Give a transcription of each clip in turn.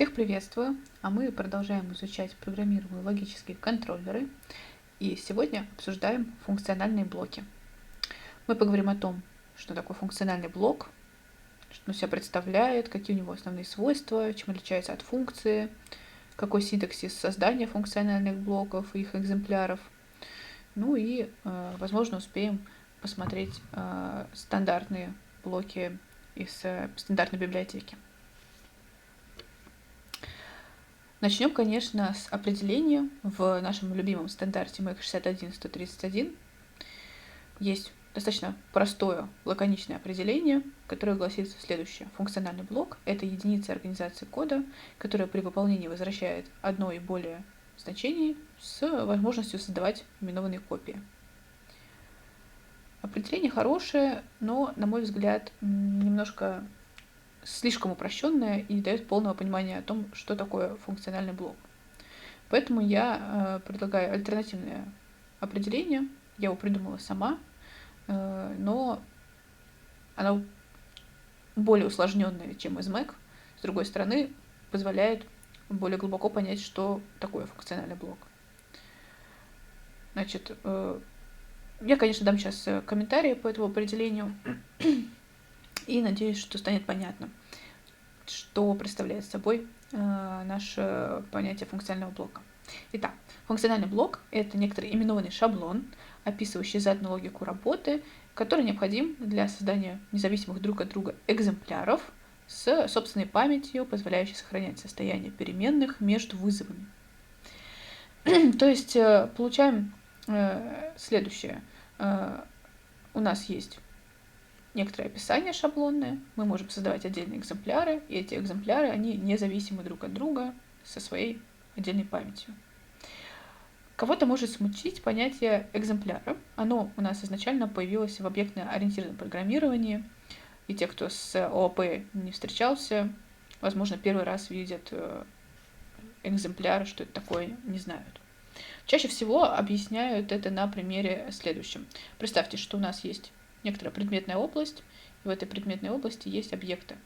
Всех приветствую, а мы продолжаем изучать программируемые логические контроллеры, и сегодня обсуждаем функциональные блоки. Мы поговорим о том, что такое функциональный блок, что он себя представляет, какие у него основные свойства, чем отличается от функции, какой синтаксис создания функциональных блоков и их экземпляров. Ну и, возможно, успеем посмотреть стандартные блоки из стандартной библиотеки. Начнем, конечно, с определения. В нашем любимом стандарте MEC 61131 есть достаточно простое, лаконичное определение, которое гласит следующее. Функциональный блок — это единица организации кода, которая при выполнении возвращает одно и более значений с возможностью создавать именованные копии. Определение хорошее, но, на мой взгляд, немножко слишком упрощенное и не дает полного понимания о том, что такое функциональный блок. Поэтому я предлагаю альтернативное определение. Я его придумала сама, но оно более усложненное, чем из Mac. С другой стороны, позволяет более глубоко понять, что такое функциональный блок. Значит, я, конечно, дам сейчас комментарии по этому определению и надеюсь, что станет понятно, что представляет собой наше понятие функционального блока. Итак, функциональный блок — это некоторый именованный шаблон, описывающий заданную логику работы, который необходим для создания независимых друг от друга экземпляров с собственной памятью, позволяющей сохранять состояние переменных между вызовами. То есть получаем следующее. У нас есть некоторое описание шаблонное, мы можем создавать отдельные экземпляры, и эти экземпляры, они независимы друг от друга со своей отдельной памятью. Кого-то может смутить понятие экземпляра. Оно у нас изначально появилось в объектно-ориентированном программировании, и те, кто с ООП не встречался, возможно, первый раз видят экземпляр, что это такое, не знают. Чаще всего объясняют это на примере следующем. Представьте, что у нас есть некоторая предметная область, и в этой предметной области есть объекты.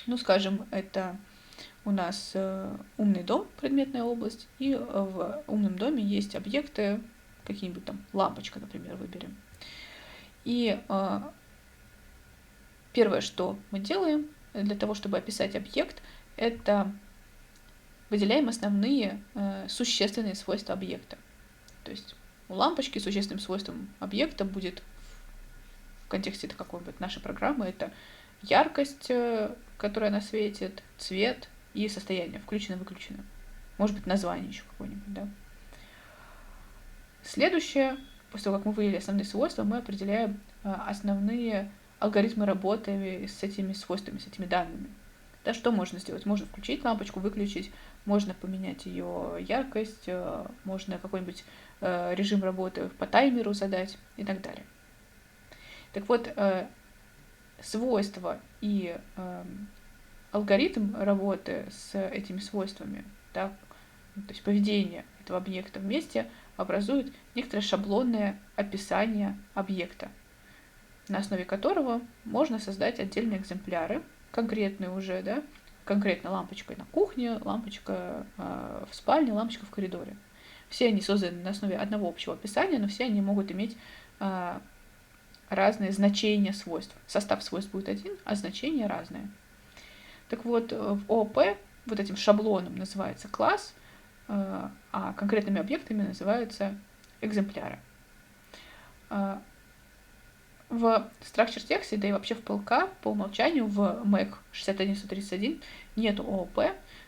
Ну, скажем, это у нас умный дом, предметная область, и в умном доме есть объекты, какие-нибудь там, лампочка, например, выберем. И первое, что мы делаем для того, чтобы описать объект, это выделяем основные существенные свойства объекта. То есть у лампочки существенным свойством объекта будет в контексте какой-нибудь нашей программы это яркость, которая она светит, цвет и состояние, включено-выключено. Может быть, название еще какое-нибудь, да. Следующее, после того, как мы выявили основные свойства, мы определяем основные алгоритмы работы с этими свойствами, с этими данными. Да, что можно сделать? Можно включить лампочку, выключить, можно поменять ее яркость, можно какой-нибудь режим работы по таймеру задать и так далее. Так вот, свойства и алгоритм работы с этими свойствами, да, то есть поведение этого объекта вместе образует некоторое шаблонное описание объекта, на основе которого можно создать отдельные экземпляры, конкретные уже, да, конкретно лампочка на кухне, лампочка в спальне, лампочка в коридоре. Все они созданы на основе одного общего описания, но все они могут иметь разные значения свойств. Состав свойств будет один, а значения разные. Так вот, в ООП вот этим шаблоном называется класс, а конкретными объектами называются экземпляры. В structure тексте, да и вообще в PLK по умолчанию в MEC 61131 нет ООП,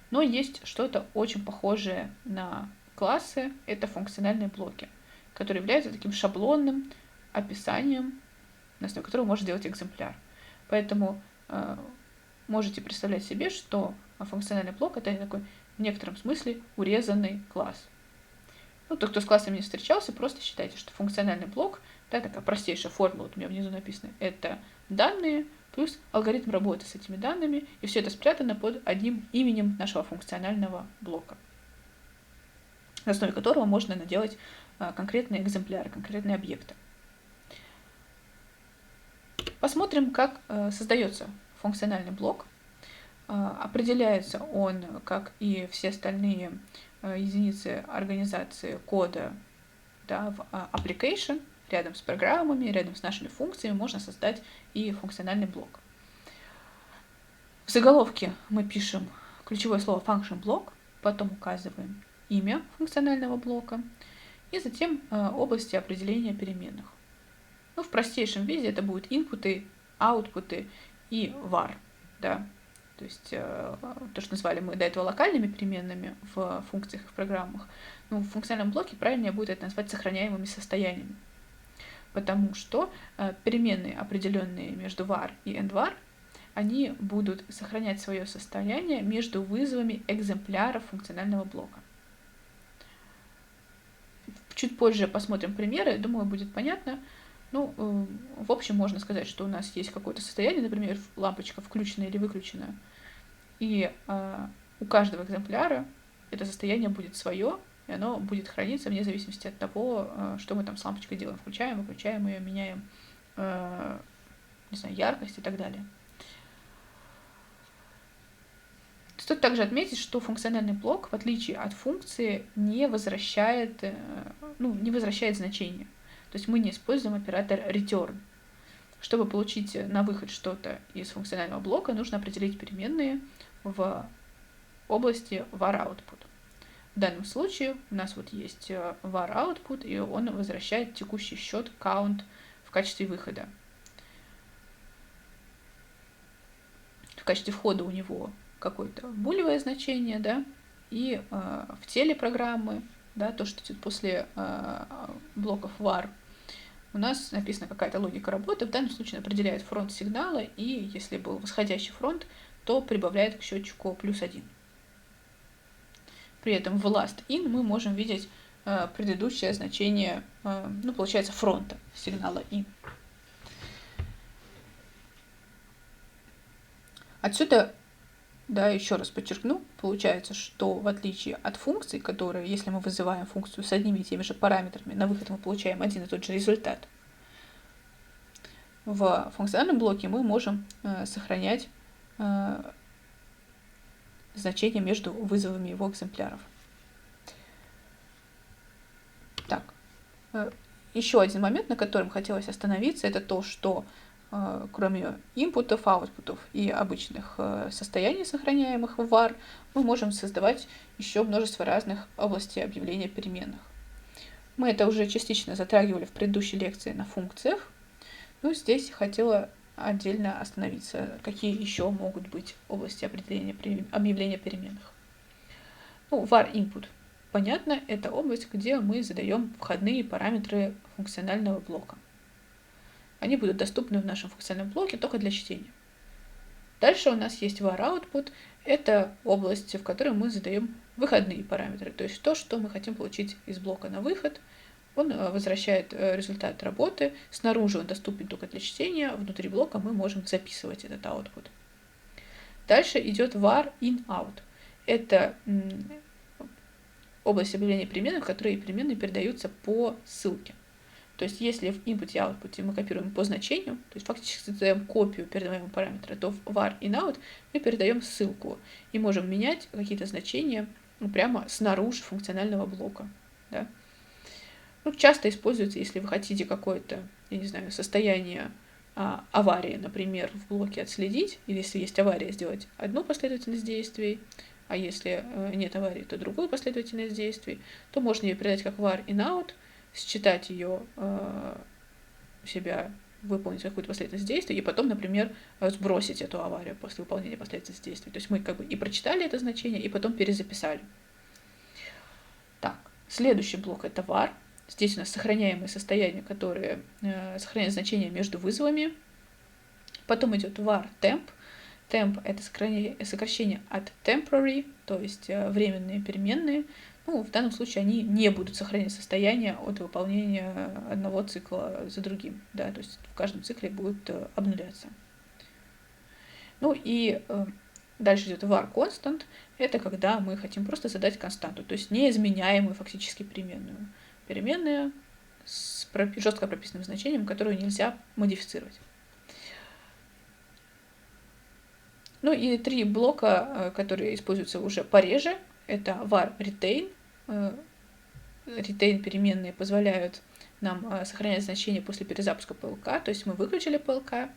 но есть что-то очень похожее на классы, это функциональные блоки, которые являются таким шаблонным описанием, на основе которого можно делать экземпляр. Поэтому можете представлять себе, что функциональный блок — это такой в некотором смысле урезанный класс. Ну, тот, кто с классами не встречался, просто считайте, что функциональный блок, да, такая простейшая формула, вот у меня внизу написано, это данные плюс алгоритм работы с этими данными, и все это спрятано под одним именем нашего функционального блока, на основе которого можно наделать конкретные экземпляры, конкретные объекты. Посмотрим, как создается функциональный блок. Определяется он, как и все остальные единицы организации кода, да, в application, рядом с программами, рядом с нашими функциями можно создать и функциональный блок. В заголовке мы пишем ключевое слово function block, потом указываем имя функционального блока и затем области определения переменных. Ну, в простейшем виде это будут инпуты, аутпуты и var. Да? То есть то, что назвали мы до этого локальными переменными в функциях и в программах, ну, в функциональном блоке правильнее будет это назвать сохраняемыми состояниями. Потому что переменные, определенные между var и endvar, они будут сохранять свое состояние между вызовами экземпляров функционального блока. Чуть позже посмотрим примеры, думаю, будет понятно. Ну, в общем, можно сказать, что у нас есть какое-то состояние, например, лампочка включена или выключена, и у каждого экземпляра это состояние будет свое, и оно будет храниться вне зависимости от того, что мы там с лампочкой делаем. Включаем, выключаем ее, меняем, не знаю, яркость и так далее. Стоит также отметить, что функциональный блок, в отличие от функции, не возвращает значение. То есть мы не используем оператор return. Чтобы получить на выход что-то из функционального блока, нужно определить переменные в области var output. В данном случае у нас вот есть var output, и он возвращает текущий счет count в качестве выхода. В качестве входа у него какое-то булевое значение, да, и в теле программы, да, то, что идет после блоков var, у нас написана какая-то логика работы. В данном случае он определяет фронт сигнала, и если был восходящий фронт, то прибавляет к счетчику +1. При этом в last in мы можем видеть предыдущее значение, получается, фронта сигнала in. Отсюда, да, еще раз подчеркну, получается, что в отличие от функций, которые, если мы вызываем функцию с одними и теми же параметрами, на выход мы получаем один и тот же результат, в функциональном блоке мы можем сохранять значения между вызовами его экземпляров. Так, еще один момент, на котором хотелось остановиться, это то, что кроме инпутов, аутпутов и обычных состояний, сохраняемых в var, мы можем создавать еще множество разных областей объявления переменных. Мы это уже частично затрагивали в предыдущей лекции на функциях, но здесь хотела отдельно остановиться, какие еще могут быть области объявления переменных. Var input. Понятно, это область, где мы задаем входные параметры функционального блока. Они будут доступны в нашем функциональном блоке только для чтения. Дальше у нас есть var output. Это область, в которой мы задаем выходные параметры, то есть то, что мы хотим получить из блока на выход. Он возвращает результат работы. Снаружи он доступен только для чтения. Внутри блока мы можем записывать этот output. Дальше идет var in out. Это область объявления переменных, в которой переменные передаются по ссылке. То есть если в input и output мы копируем по значению, то есть фактически создаем копию передаваемого параметра, то в var in out мы передаем ссылку и можем менять какие-то значения прямо снаружи функционального блока. Да? Часто используется, если вы хотите какое-то, состояние аварии, например, в блоке отследить, или если есть авария, сделать одну последовательность действий, а если нет аварии, то другую последовательность действий, то можно ее передать как var in out, считать ее у себя, выполнить какую-то последовательность действий, и потом, например, сбросить эту аварию после выполнения последовательности действий. То есть мы и прочитали это значение, и потом перезаписали. Так, следующий блок — это var. Здесь у нас сохраняемые состояния, которые сохраняют значения между вызовами. Потом идет var temp. Temp — это сокращение от temporary, то есть временные переменные. В данном случае они не будут сохранять состояние от выполнения одного цикла за другим. Да, то есть в каждом цикле будет обнуляться. И дальше идет var constant. Это когда мы хотим просто задать константу, то есть неизменяемую фактически переменную. Переменная с жестко прописанным значением, которую нельзя модифицировать. Ну и 3 блока, которые используются уже пореже, это var retain. Retain переменные позволяют нам сохранять значение после перезапуска PLK, то есть мы выключили PLK,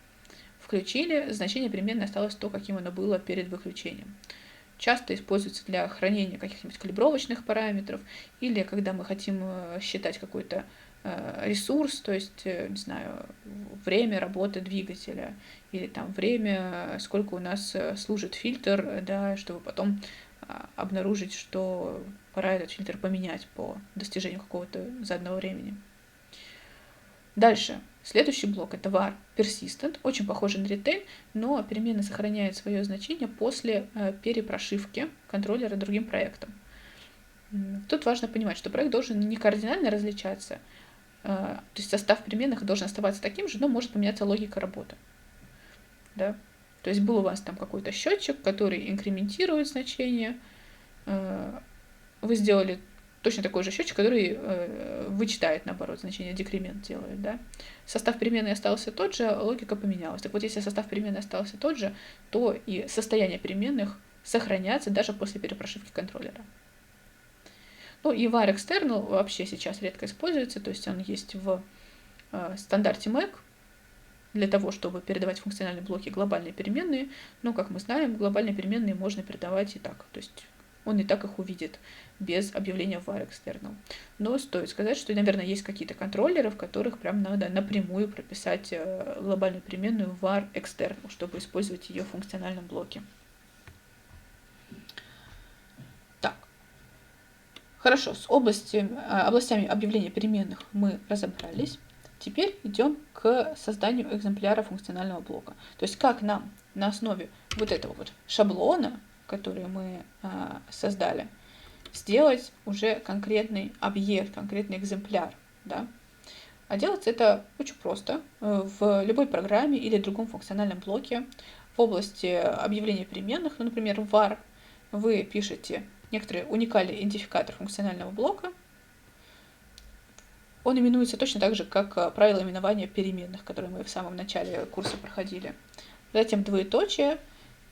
включили, значение переменной осталось то, каким оно было перед выключением. Часто используется для хранения каких-нибудь калибровочных параметров или когда мы хотим считать какой-то ресурс, то есть, не знаю, время работы двигателя или там время, сколько у нас служит фильтр, да, чтобы потом обнаружить, что пора этот фильтр поменять по достижению какого-то заданного времени. Дальше. Следующий блок — это var persistent, очень похожий на retain, но переменная сохраняет свое значение после перепрошивки контроллера другим проектом. Тут важно понимать, что проект должен не кардинально различаться, то есть состав переменных должен оставаться таким же, но может поменяться логика работы. Да? То есть был у вас там какой-то счетчик, который инкрементирует значение, вы сделали точно такой же счетчик, который вычитает, наоборот, значение, декремент делает, да. Состав переменной остался тот же, логика поменялась. Так вот, если состав переменной остался тот же, то и состояние переменных сохранятся даже после перепрошивки контроллера. Ну и var external вообще сейчас редко используется, то есть он есть в стандарте Mac для того, чтобы передавать в функциональные блоки глобальные переменные, но, как мы знаем, глобальные переменные можно передавать и так, то есть он и так их увидит без объявления var external. Но стоит сказать, что, наверное, есть какие-то контроллеры, в которых прям надо напрямую прописать глобальную переменную var external, чтобы использовать ее в функциональном блоке. Так. Хорошо, с областями объявления переменных мы разобрались. Теперь идем к созданию экземпляра функционального блока. То есть как нам на основе вот этого вот шаблона, который мы создали, сделать уже конкретный объект, конкретный экземпляр. Да? А делается это очень просто. В любой программе или другом функциональном блоке в области объявления переменных, ну, например, в var, вы пишете некоторый уникальный идентификатор функционального блока. Он именуется точно так же, как правило именования переменных, которые мы в самом начале курса проходили. Затем двоеточие,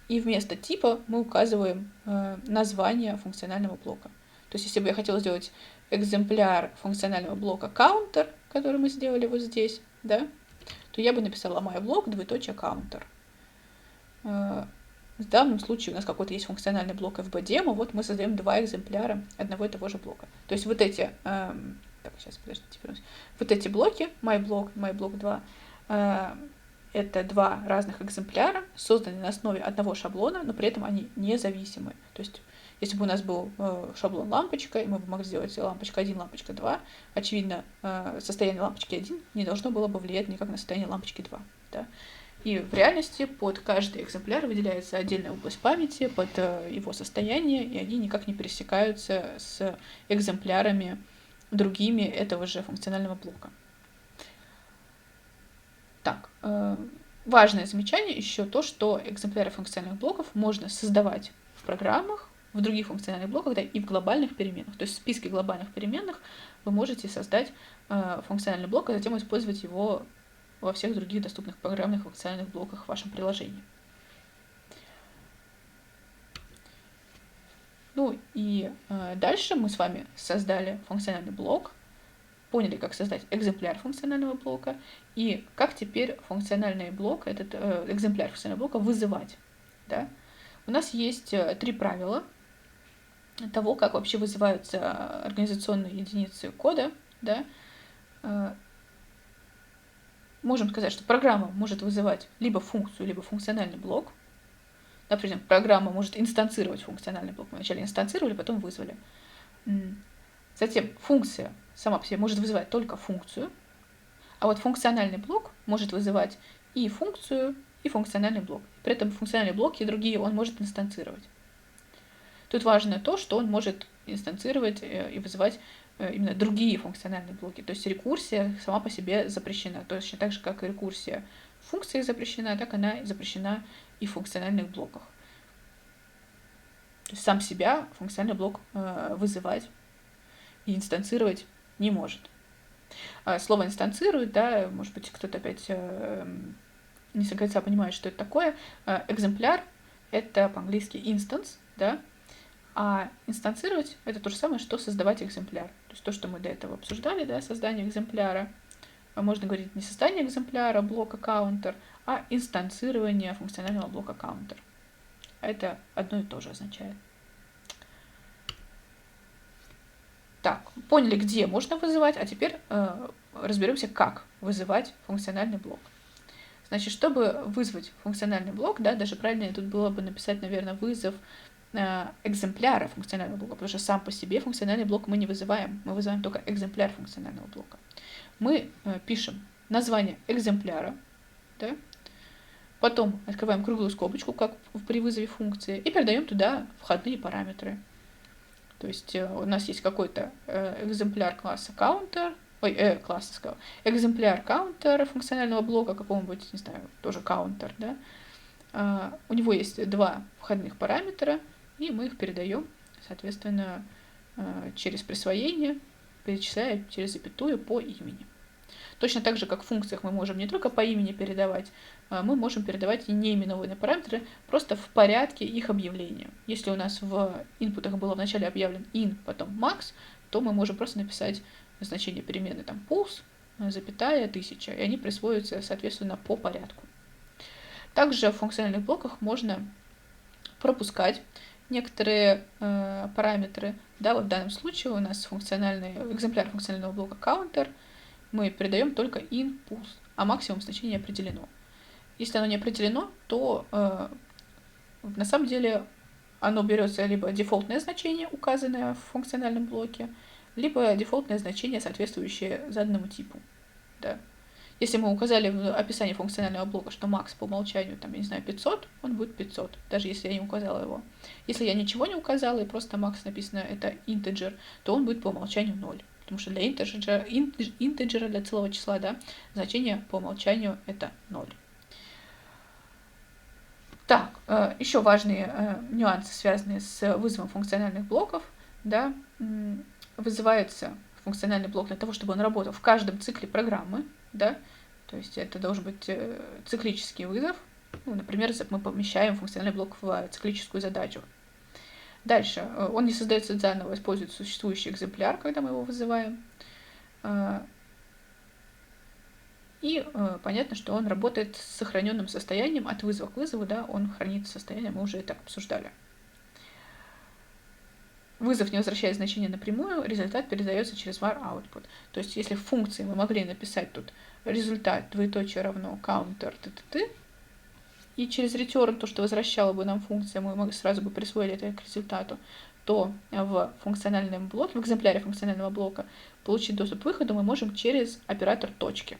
и вместо типа мы указываем название функционального блока. То есть, если бы я хотела сделать экземпляр функционального блока counter, который мы сделали вот здесь, да, то я бы написала myBlock, двоеточие counter. В данном случае у нас какой-то есть функциональный блок FBDemo, вот мы создаем два экземпляра одного и того же блока. То есть вот эти, так, сейчас, подождите, вот эти блоки, myBlock, myBlock 2, это два разных экземпляра, созданные на основе одного шаблона, но при этом они независимы. То есть, если бы у нас был шаблон лампочка, и мы бы могли сделать лампочка 1, лампочка 2, очевидно, состояние лампочки 1 не должно было бы влиять никак на состояние лампочки 2. Да? И в реальности под каждый экземпляр выделяется отдельная область памяти под его состояние, и они никак не пересекаются с экземплярами другими этого же функционального блока. Так, важное замечание еще то, что экземпляры функциональных блоков можно создавать в программах, в других функциональных блоках, да, и в глобальных переменных. То есть в списке глобальных переменных вы можете создать функциональный блок, а затем использовать его во всех других доступных программных функциональных блоках в вашем приложении. Ну и дальше мы с вами создали функциональный блок, поняли, как создать экземпляр функционального блока и как теперь функциональный блок, этот экземпляр функционального блока вызывать. Да? У нас есть три правила того, как вообще вызываются организационные единицы кода. Да? Можем сказать, что программа может вызывать либо функцию, либо функциональный блок. Например, программа может инстанцировать функциональный блок. Мы вначале инстанцировали, потом вызвали. Затем функция сама по себе может вызывать только функцию, а вот функциональный блок может вызывать и функцию, и функциональный блок. При этом функциональные блоки и другие он может инстанцировать. Тут важно то, что он может инстанцировать и вызывать именно другие функциональные блоки. То есть рекурсия сама по себе запрещена. Точно так же, как и рекурсия функции запрещена, так она запрещена и в функциональных блоках. То есть сам себя функциональный блок вызывать и инстанцировать не может. Слово инстанцирует, да, может быть, кто-то опять не до конца понимает, что это такое. Экземпляр это по-английски instance, да, а инстанцировать это то же самое, что создавать экземпляр. То есть то, что мы до этого обсуждали, да, создание экземпляра. Можно говорить не создание экземпляра блока counter, а инстанцирование функционального блока counter. Это одно и то же означает. Так, поняли, где можно вызывать, а теперь разберемся, как вызывать функциональный блок. Значит, чтобы вызвать функциональный блок, да, даже правильнее тут было бы написать, наверное, вызов экземпляра функционального блока, потому что сам по себе функциональный блок мы не вызываем, мы вызываем только экземпляр функционального блока. Мы пишем название экземпляра, да, потом открываем круглую скобочку, как при вызове функции, и передаем туда входные параметры. То есть у нас есть какой-то экземпляр класса counter, класса сказал, экземпляр counter функционального блока какого-нибудь, не знаю, тоже counter, да. У него есть два входных параметра, и мы их передаем, соответственно, через присвоение, перечисляя через запятую по имени. Точно так же, как в функциях мы можем не только по имени передавать, мы можем передавать и неименованные параметры просто в порядке их объявления. Если у нас в инпутах было вначале объявлен in, потом max, то мы можем просто написать значение перемены там pulse, запятая, 1000, и они присвоятся, соответственно, по порядку. Также в функциональных блоках можно пропускать некоторые параметры. Да, вот в данном случае у нас экземпляр функционального блока counter, мы передаем только in, pulse, а максимум значение определено. Если оно не определено, то на самом деле оно берется либо дефолтное значение, указанное в функциональном блоке, либо дефолтное значение, соответствующее заданному типу. Да. Если мы указали в описании функционального блока, что max по умолчанию, там, я не знаю, 500, он будет 500, даже если я не указала его. Если я ничего не указала, и просто max написано это integer, то он будет по умолчанию 0. Потому что для интеджера, для целого числа, да, значение по умолчанию это 0. Так, еще важные нюансы, связанные с вызовом функциональных блоков. Да, вызывается функциональный блок для того, чтобы он работал в каждом цикле программы. Да, то есть это должен быть циклический вызов. Ну, например, мы помещаем функциональный блок в циклическую задачу. Дальше, он не создается заново, использует существующий экземпляр, когда мы его вызываем. И понятно, что он работает с сохраненным состоянием от вызова к вызову, да, он хранит состояние, мы уже это обсуждали. Вызов не возвращает значение напрямую, результат передается через var output. То есть если в функции мы могли написать тут результат двоеточие равно counter и через return, то, что возвращала бы нам функция, мы сразу бы присвоили это к результату, то в функциональном блоке, в экземпляре функционального блока получить доступ к выходу мы можем через оператор точки.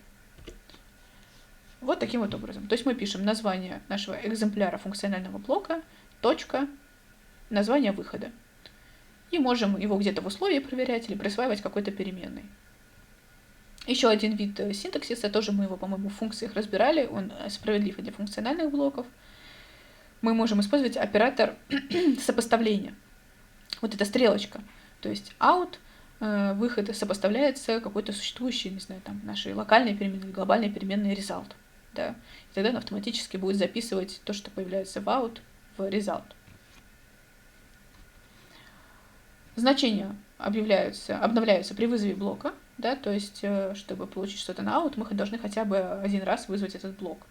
Вот таким вот образом. То есть мы пишем название нашего экземпляра функционального блока, точка, название выхода. И можем его где-то в условии проверять или присваивать какой-то переменной. Еще один вид синтаксиса, тоже мы его, по-моему, в функциях разбирали, он справедлив для функциональных блоков. Мы можем использовать оператор сопоставления. Вот эта стрелочка. То есть out, выход сопоставляется какой-то существующей, не знаю, там, нашей локальной переменной, глобальной переменной result. Да. И тогда он автоматически будет записывать то, что появляется в out, в result. Значения обновляются при вызове блока, да, то есть, чтобы получить что-то на out, мы должны хотя бы один раз вызвать этот блок.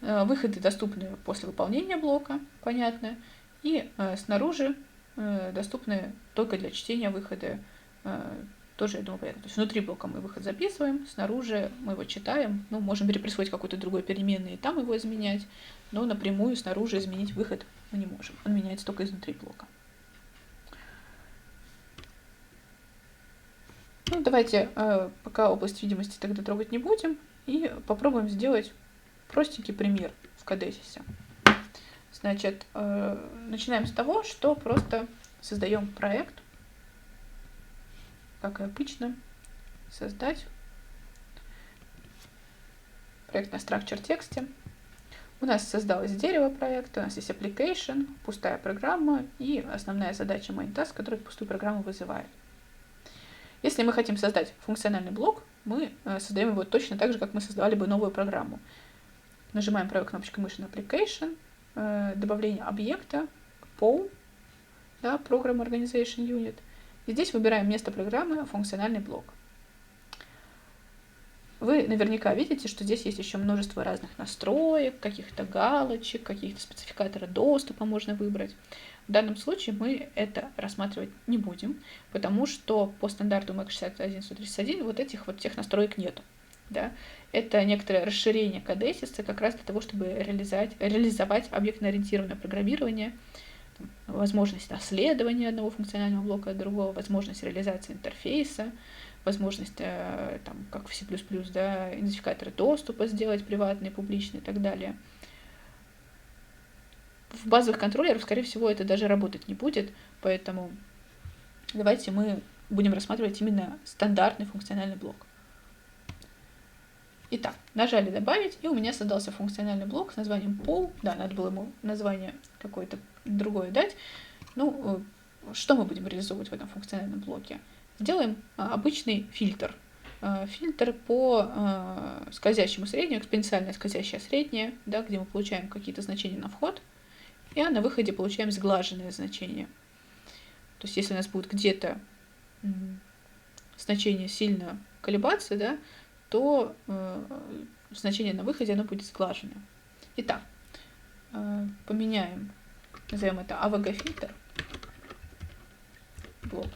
Выходы доступны после выполнения блока, понятно, и снаружи доступны только для чтения выхода, тоже, я думаю, понятно. То есть внутри блока мы выход записываем, снаружи мы его читаем, ну, можем переприсвоить какой-то другой переменный и там его изменять, но напрямую снаружи изменить выход мы не можем, он меняется только изнутри блока. Ну, давайте пока область видимости тогда трогать не будем и попробуем сделать простенький пример в Codesys. Значит, начинаем с того, что просто создаем проект, как и обычно, создать проект на structure тексте. У нас создалось дерево проекта, у нас есть application, пустая программа и основная задача main task, который пустую программу вызывает. Если мы хотим создать функциональный блок, мы создаем его точно так же, как мы создавали бы новую программу. Нажимаем правой кнопочкой мыши на Application, добавление объекта POU, да, Program Organization Unit. И здесь выбираем место программы «Функциональный блок». Вы наверняка видите, что здесь есть еще множество разных настроек, каких-то галочек, каких-то спецификаторов доступа можно выбрать. В данном случае мы это рассматривать не будем, потому что по стандарту MAC 61.131 вот этих вот всех настроек нету. Да? Это некоторое расширение Codesys как раз для того, чтобы реализовать объектно-ориентированное программирование, возможность наследования одного функционального блока от другого, возможность реализации интерфейса, возможность, там, как в C++, да, идентификаторы доступа сделать приватные, публичные и так далее. В базовых контроллерах, скорее всего, это даже работать не будет, поэтому давайте мы будем рассматривать именно стандартный функциональный блок. Итак, нажали «Добавить», и у меня создался функциональный блок с названием POU. Да, надо было ему название какое-то другое дать. Ну, что мы будем реализовывать в этом функциональном блоке? Сделаем обычный фильтр. Фильтр по скользящему среднему, экспоненциальное скользящее среднее, да, где мы получаем какие-то значения на вход, и на выходе получаем сглаженное значение. То есть если у нас будет где-то значение сильно колебаться, да, то значение на выходе оно будет сглаженное. Итак, поменяем, назовем это AVG-фильтр, блок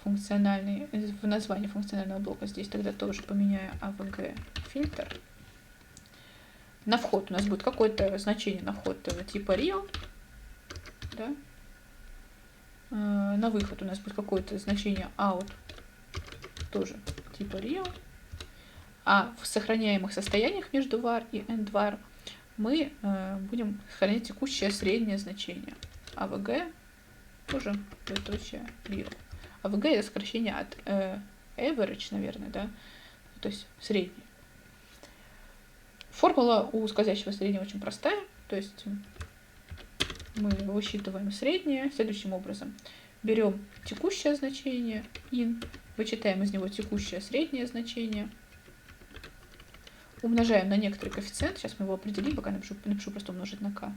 функциональный, в названии функционального блока здесь тогда тоже поменяю AVG-фильтр. На вход у нас будет какое-то значение на вход типа real, да? На выход у нас будет какое-то значение out, тоже типа real. А в сохраняемых состояниях между var и endvar мы будем сохранять текущее среднее значение. AVG тоже двоеточие real. AVG это сокращение от average, наверное, да? То есть средний. Формула у скользящего среднего очень простая, то есть мы высчитываем среднее следующим образом. Берем текущее значение in, вычитаем из него текущее среднее значение, умножаем на некоторый коэффициент, сейчас мы его определим, пока напишу просто умножить на k,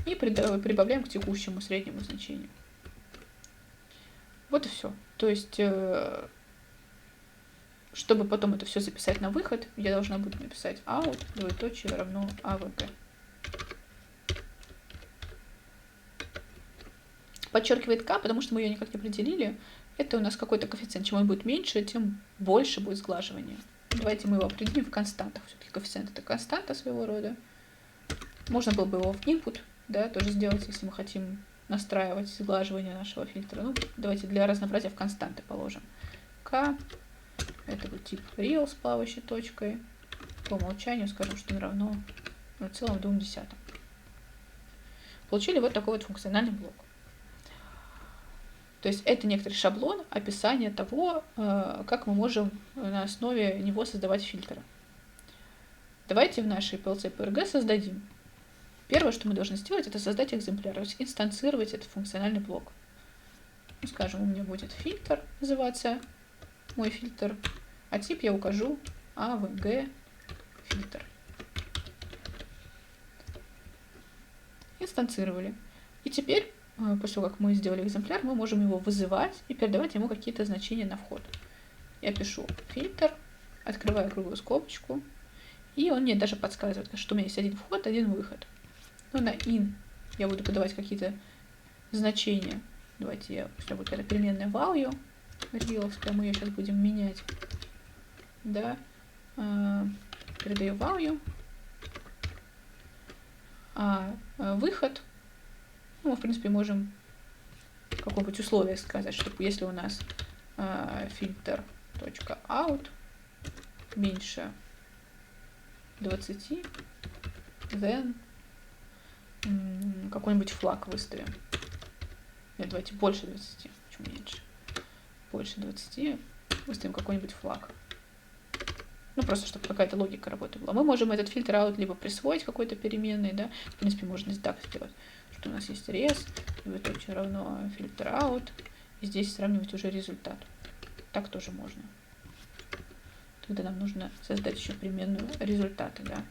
и прибавляем к текущему среднему значению. Вот и все. То есть, чтобы потом это все записать на выход, я должна буду написать out, двоеточие равно avg. Подчеркивает k, потому что мы ее никак не определили. Это у нас какой-то коэффициент. Чем он будет меньше, тем больше будет сглаживание. Давайте мы его определим в константах. Все-таки коэффициент это константа своего рода. Можно было бы его в input, да, тоже сделать, если мы хотим настраивать сглаживание нашего фильтра. Ну, давайте для разнообразия в константы положим. K, это будет тип real с плавающей точкой. По умолчанию скажем, что равно 0,2. Получили вот такой вот функциональный блок. То есть это некоторый шаблон описания того, как мы можем на основе него создавать фильтры. Давайте в нашей PLC-PRG создадим. Первое, что мы должны сделать, это создать экземпляр, то есть инстанцировать этот функциональный блок. Ну, скажем, у меня будет фильтр называться, мой фильтр, а тип я укажу AVG фильтр. Инстанцировали. И теперь, после того, как мы сделали экземпляр, мы можем его вызывать и передавать ему какие-то значения на вход. Я пишу фильтр, открываю круглую скобочку, и он мне даже подсказывает, что у меня есть один вход, один выход. Но на in я буду подавать какие-то значения. Давайте пусть будет какая-то переменная value, риловская, мы ее сейчас будем менять. Да, передаю value. А выход, ну, мы, в принципе, можем какое-нибудь условие сказать, что если у нас filter.out меньше 20, then какой-нибудь флаг выставим. Нет, давайте больше 20, почему меньше? Больше 20 выставим какой-нибудь флаг. Ну, просто чтобы какая-то логика работы была. Мы можем этот фильтр out либо присвоить какой-то переменной, да, в принципе, можно так сделать, что у нас есть res, двоеточие равно фильтр out, и здесь сравнивать уже результат. Так тоже можно. Тогда нам нужно создать еще переменную результаты, да.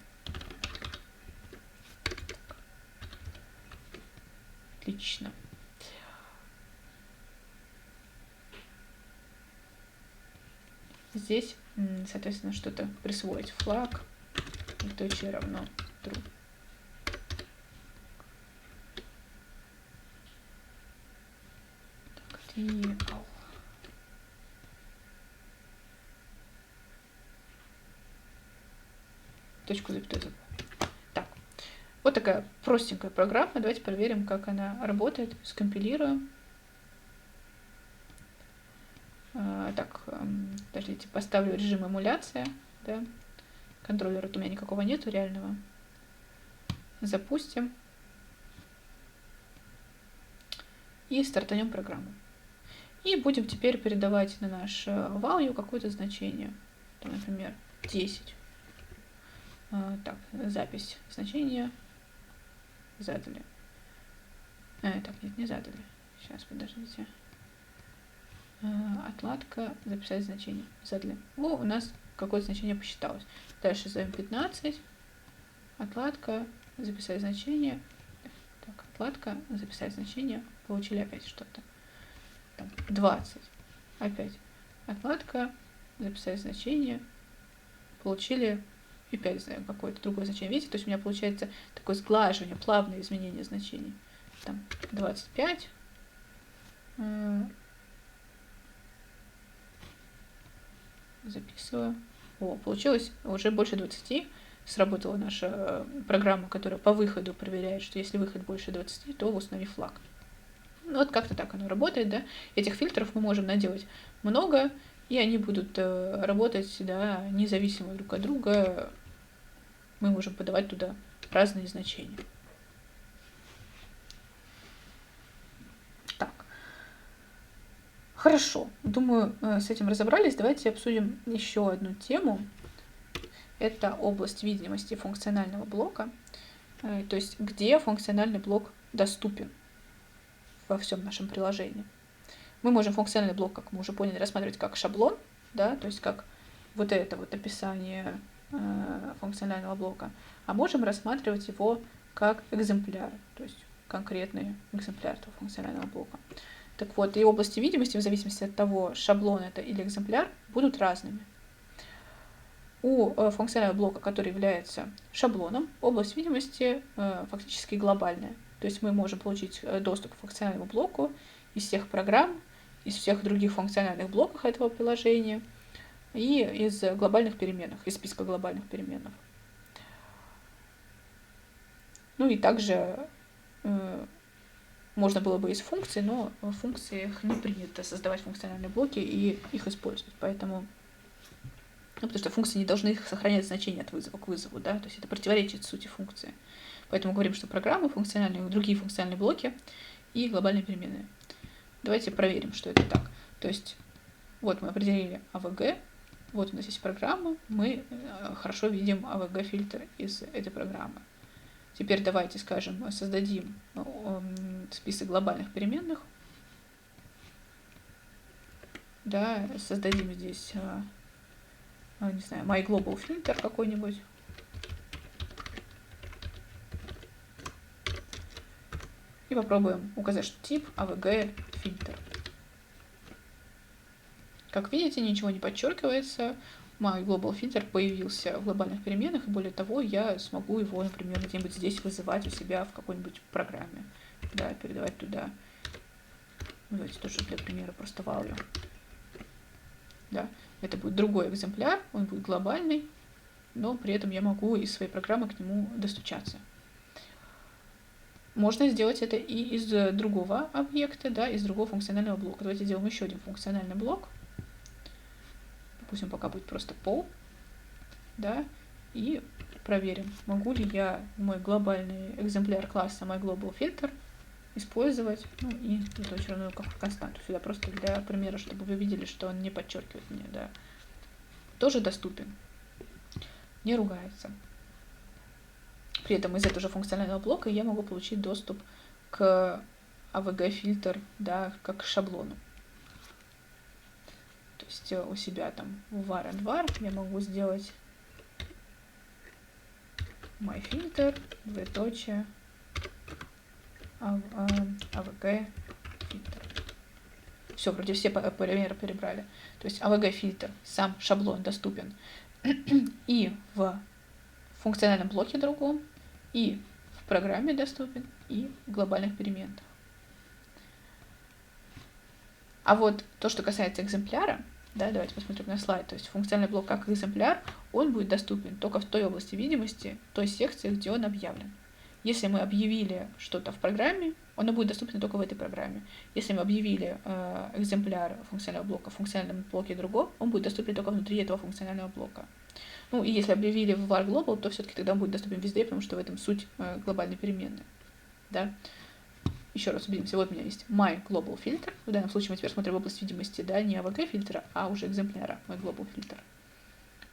Отлично. Здесь, соответственно, что-то присвоить. Флаг, двоеточие равно true. Так, real. Точку запятой забыл. Так, вот такая простенькая программа. Давайте проверим, как она работает. Скомпилируем. Так, подождите, поставлю режим эмуляция. Да. Контроллера у меня никакого нету реального. Запустим. И стартанем программу. И будем теперь передавать на наш value какое-то значение. Там, например, 10. Так, запись значения задали. Так, нет, не задали. Сейчас, подождите. Отладка, записать значение. Задали. О, у нас какое-то значение посчиталось. Дальше зовем 15. Отладка, записать значение. Так, отладка, записать значение. Получили опять что-то. 20. Опять. Отладка, записать значение. Получили и 5, знаю, какое-то другое значение. Видите, то есть у меня получается такое сглаживание, плавное изменение значений. Там 25. Записываю. О, получилось уже больше 20. Сработала наша программа, которая по выходу проверяет, что если выход больше 20, то установи флаг. Ну, вот как-то так оно работает, да. Этих фильтров мы можем наделать много, и они будут работать, да, независимо друг от друга. Мы можем подавать туда разные значения. Так. Хорошо. Думаю, с этим разобрались. Давайте обсудим еще одну тему. Это область видимости функционального блока. То есть, где функциональный блок доступен во всем нашем приложении. Мы можем функциональный блок, как мы уже поняли, рассматривать как шаблон, да, то есть как вот это вот описание функционального блока, а можем рассматривать его как экземпляр, то есть конкретный экземпляр этого функционального блока. Так вот, и области видимости, в зависимости от того, шаблон это или экземпляр, будут разными. У функционального блока, который является шаблоном, область видимости фактически глобальная. То есть мы можем получить доступ к функциональному блоку из всех программ, из всех других функциональных блоков этого приложения и из глобальных переменных, из списка глобальных переменных. Ну и также можно было бы из функций, но в функциях не принято создавать функциональные блоки и их использовать. Поэтому, потому что функции не должны сохранять значение от вызова к вызову, да, то есть это противоречит сути функции. Поэтому говорим, что программы функциональные, другие функциональные блоки и глобальные переменные. Давайте проверим, что это так. То есть вот мы определили AVG, вот у нас есть программа, мы хорошо видим AVG-фильтр из этой программы. Теперь давайте, скажем, создадим список глобальных переменных. Да, создадим здесь, не знаю, myGlobalFilter какой-нибудь. И попробуем указать, что тип AVG-фильтр. Как видите, ничего не подчеркивается. MyGlobalFilter появился в глобальных переменных, и более того, я смогу его, например, где-нибудь здесь вызывать у себя в какой-нибудь программе. Да, передавать туда. Давайте тоже для примера просто value. Да, это будет другой экземпляр, он будет глобальный, но при этом я могу из своей программы к нему достучаться. Можно сделать это и из другого объекта, да, из другого функционального блока. Давайте сделаем еще один функциональный блок. Допустим, пока будет просто пол, да, и проверим, могу ли я мой глобальный экземпляр класса myGlobalFilter использовать, ну и точно равно как константу сюда, просто для примера, чтобы вы видели, что он не подчеркивает мне, да. Тоже доступен, не ругается. При этом из этого же функционального блока я могу получить доступ к AVG-фильтр, да, как к шаблону. То есть у себя там в var and var я могу сделать myFilter, двоеточие, AVG фильтр. Все, вроде все примеры перебрали. То есть AVG фильтр, сам шаблон доступен и в функциональном блоке другом, и в программе доступен, и в глобальных переменных. А вот то, что касается экземпляра, да, давайте посмотрим на слайд. То есть функциональный блок как экземпляр, он будет доступен только в той области видимости, той секции, где он объявлен. Если мы объявили что-то в программе, оно будет доступно только в этой программе. Если мы объявили экземпляр функционального блока в функциональном блоке другого, он будет доступен только внутри этого функционального блока. Ну и если объявили в var global, то все-таки тогда он будет доступен везде, потому что в этом суть глобальной переменной. Да? Еще раз убедимся, вот у меня есть my global filter. В данном случае мы теперь смотрим в область видимости, да, не AVG фильтра, а уже экземпляра my global filter.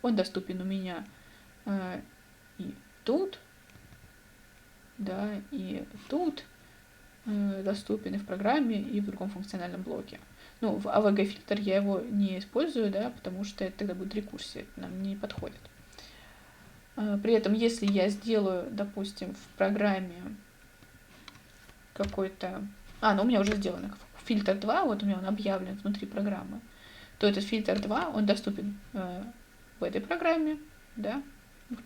Он доступен у меня и тут, да, и тут доступен и в программе, и в другом функциональном блоке. Ну, в AVG фильтр я его не использую, да, потому что это тогда будет рекурсия, это нам не подходит. При этом, если я сделаю, допустим, в программе какой-то... ну у меня уже сделано фильтр 2, вот у меня он объявлен внутри программы, то этот фильтр 2, он доступен в этой программе, да,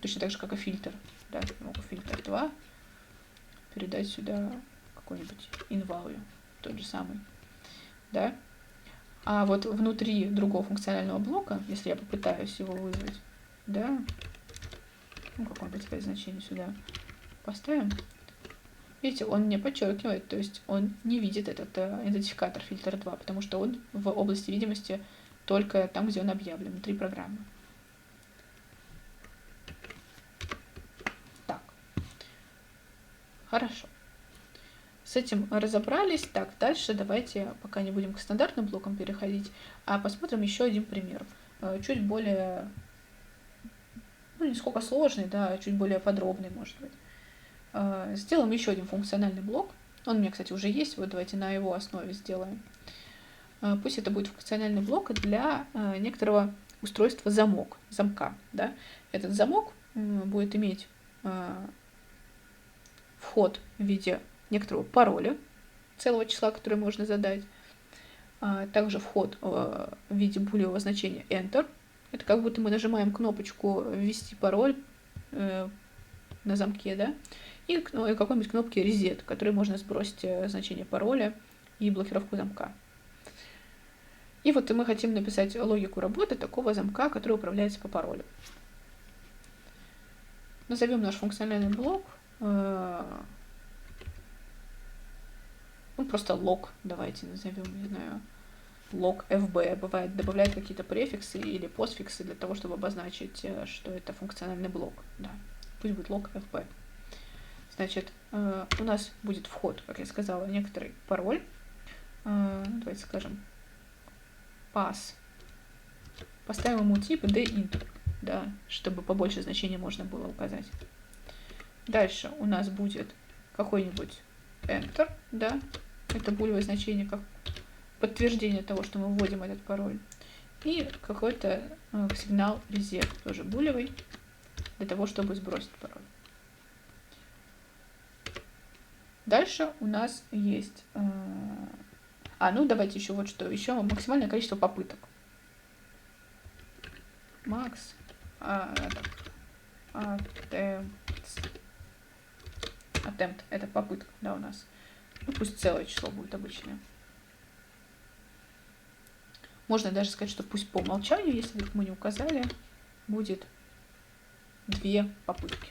точно так же, как и фильтр, да, я могу фильтр 2 передать сюда какой-нибудь invalue, тот же самый, да. А вот внутри другого функционального блока, если я попытаюсь его вызвать, да, ну какое-нибудь значение сюда поставим, видите, он мне подчеркивает, то есть он не видит этот идентификатор фильтр 2, потому что он в области видимости только там, где он объявлен, внутри программы. Так. Хорошо. С этим разобрались. Так, дальше давайте, пока не будем к стандартным блокам переходить, а посмотрим еще один пример. Чуть более, ну, не сколько сложный, да, чуть более подробный, может быть. Сделаем еще один функциональный блок. Он у меня, кстати, уже есть. Вот давайте на его основе сделаем. Пусть это будет функциональный блок для некоторого устройства замка. Да? Этот замок будет иметь вход в виде некоторого пароля, целого числа, который можно задать. Также вход в виде булевого значения Enter. Это как будто мы нажимаем кнопочку «Ввести пароль» на замке, да? И какой-нибудь кнопки Reset, которой можно сбросить значение пароля и блокировку замка. И вот мы хотим написать логику работы такого замка, который управляется по паролю. Назовем наш функциональный блок, ну просто log, давайте назовем, не знаю, log fb. Бывает, добавляют какие-то префиксы или постфиксы для того, чтобы обозначить, что это функциональный блок. Да. Пусть будет log fb. Значит, у нас будет вход, как я сказала, некоторый пароль. Давайте скажем pass. Поставим ему тип dInter, да, чтобы побольше значений можно было указать. Дальше у нас будет какой-нибудь enter, да, это булевое значение, как подтверждение того, что мы вводим этот пароль. И какой-то сигнал reset, тоже булевый, для того, чтобы сбросить пароль. Дальше у нас есть... ну давайте еще вот что. Еще максимальное количество попыток. Max attempt. Это попытка, да, у нас. Ну, пусть целое число будет обычное. Можно даже сказать, что пусть по умолчанию, если мы не указали, будет 2 попытки.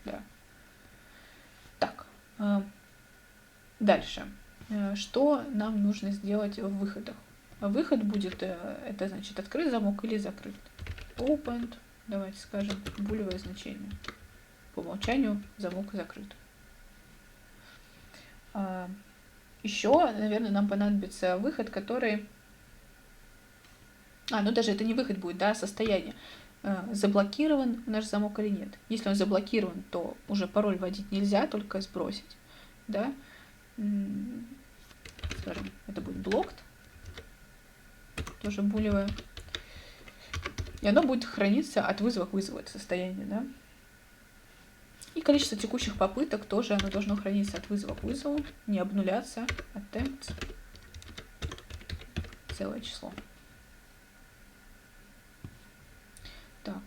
Да. Так. Дальше. Что нам нужно сделать в выходах? Выход будет, это значит открыт замок или закрыт. Opened, давайте скажем, булевое значение. По умолчанию замок закрыт. Еще, наверное, нам понадобится выход, который... ну даже это не выход будет, да, а состояние. Заблокирован наш замок или нет. Если он заблокирован, то уже пароль вводить нельзя, только сбросить. Да? Скажем, это будет blocked. Тоже булевое. И оно будет храниться от вызова к вызову, это состояние, да. И количество текущих попыток тоже оно должно храниться от вызова к вызову, не обнуляться. Attempts целое число. Так,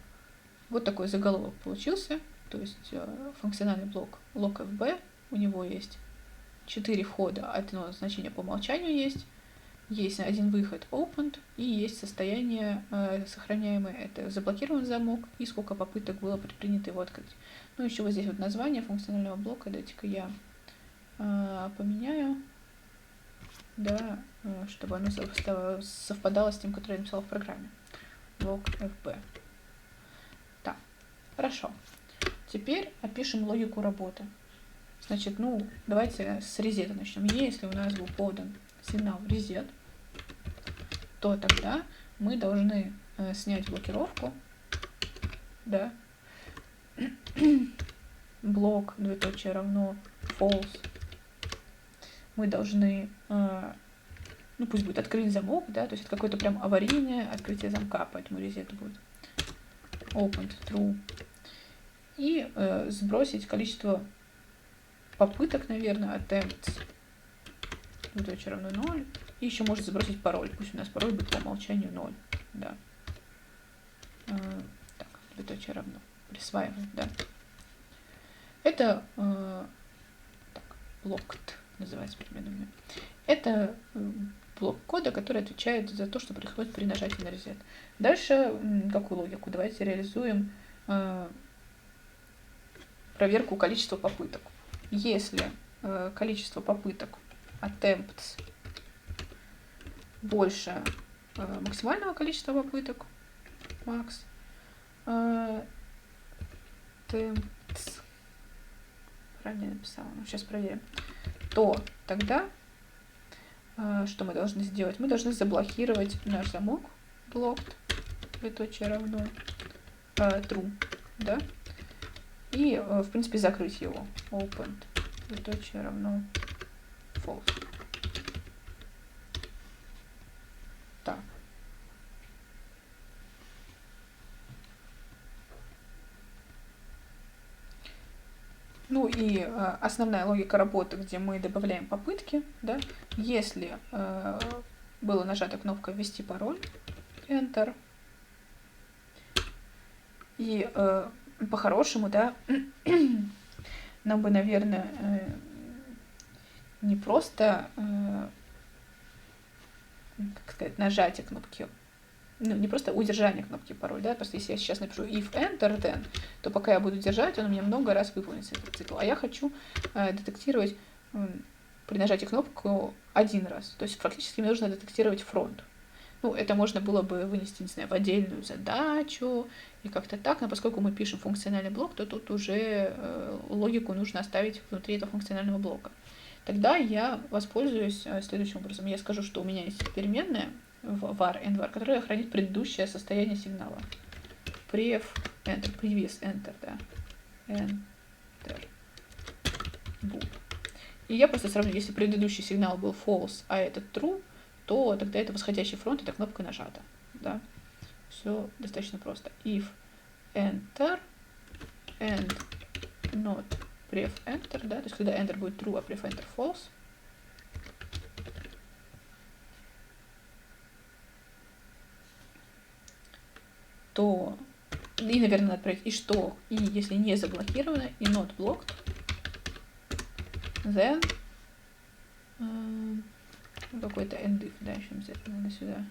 вот такой заголовок получился. То есть функциональный блок lockfb, у него есть 4 входа, одно значение по умолчанию есть один выход opened, и есть состояние сохраняемое, это заблокирован замок, и сколько попыток было предпринято его открыть. Ну, еще вот здесь вот название функционального блока, дайте-ка я поменяю, да, чтобы оно совпадало с тем, которое я написала в программе. Блок FB. Так, хорошо. Теперь опишем логику работы. Значит, ну, давайте с резета начнем. Если у нас был подан сигнал в резет, то тогда мы должны снять блокировку, да, блок, двоеточие равно false. Мы должны, ну, пусть будет открыть замок, да, то есть это какое-то прям аварийное открытие замка, поэтому резет будет opened true. И сбросить количество попыток, наверное, attempts, двоеточие равно 0. И еще может забросить пароль. Пусть у нас пароль будет по умолчанию 0. Да. Так, двоеточие равно. Присваиваем, да. Это так, blocked называется переменными. Это блок кода, который отвечает за то, что происходит при нажатии на reset. Дальше, какую логику? Давайте реализуем проверку количества попыток. Если количество попыток attempts больше максимального количества попыток, max, attempts, правильно я написала, ну, сейчас проверим, то тогда что мы должны сделать? Мы должны заблокировать наш замок blocked, двоеточие равно true, да, и в принципе закрыть его opened, двоеточие равно false. Так. Ну и основная логика работы, где мы добавляем попытки, да, если была нажата кнопка «Ввести пароль», Enter, и по-хорошему, да, нам бы, наверное, не просто, как сказать, нажатие кнопки, ну, не просто удержание кнопки пароль, да, просто если я сейчас напишу if enter then, то пока я буду держать, он у меня много раз выполнится этот цикл. А я хочу детектировать при нажатии кнопку один раз. То есть фактически мне нужно детектировать фронт. Ну, это можно было бы вынести, не знаю, в отдельную задачу и как-то так, но поскольку мы пишем функциональный блок, то тут уже логику нужно оставить внутри этого функционального блока. Тогда я воспользуюсь следующим образом. Я скажу, что у меня есть переменная var, endvar, которая хранит предыдущее состояние сигнала. Prev enter, previous enter, да. Enter. Bool. И я просто сравню, если предыдущий сигнал был false, а этот true, то тогда это восходящий фронт, эта кнопка нажата. Да? Все достаточно просто. If enter and not prev enter, да, то есть когда enter будет true, а prev enter false, то и, наверное, надо отправить и что, и если не заблокировано, и not blocked, then какой-то endif, да, еще обязательно надо сюда.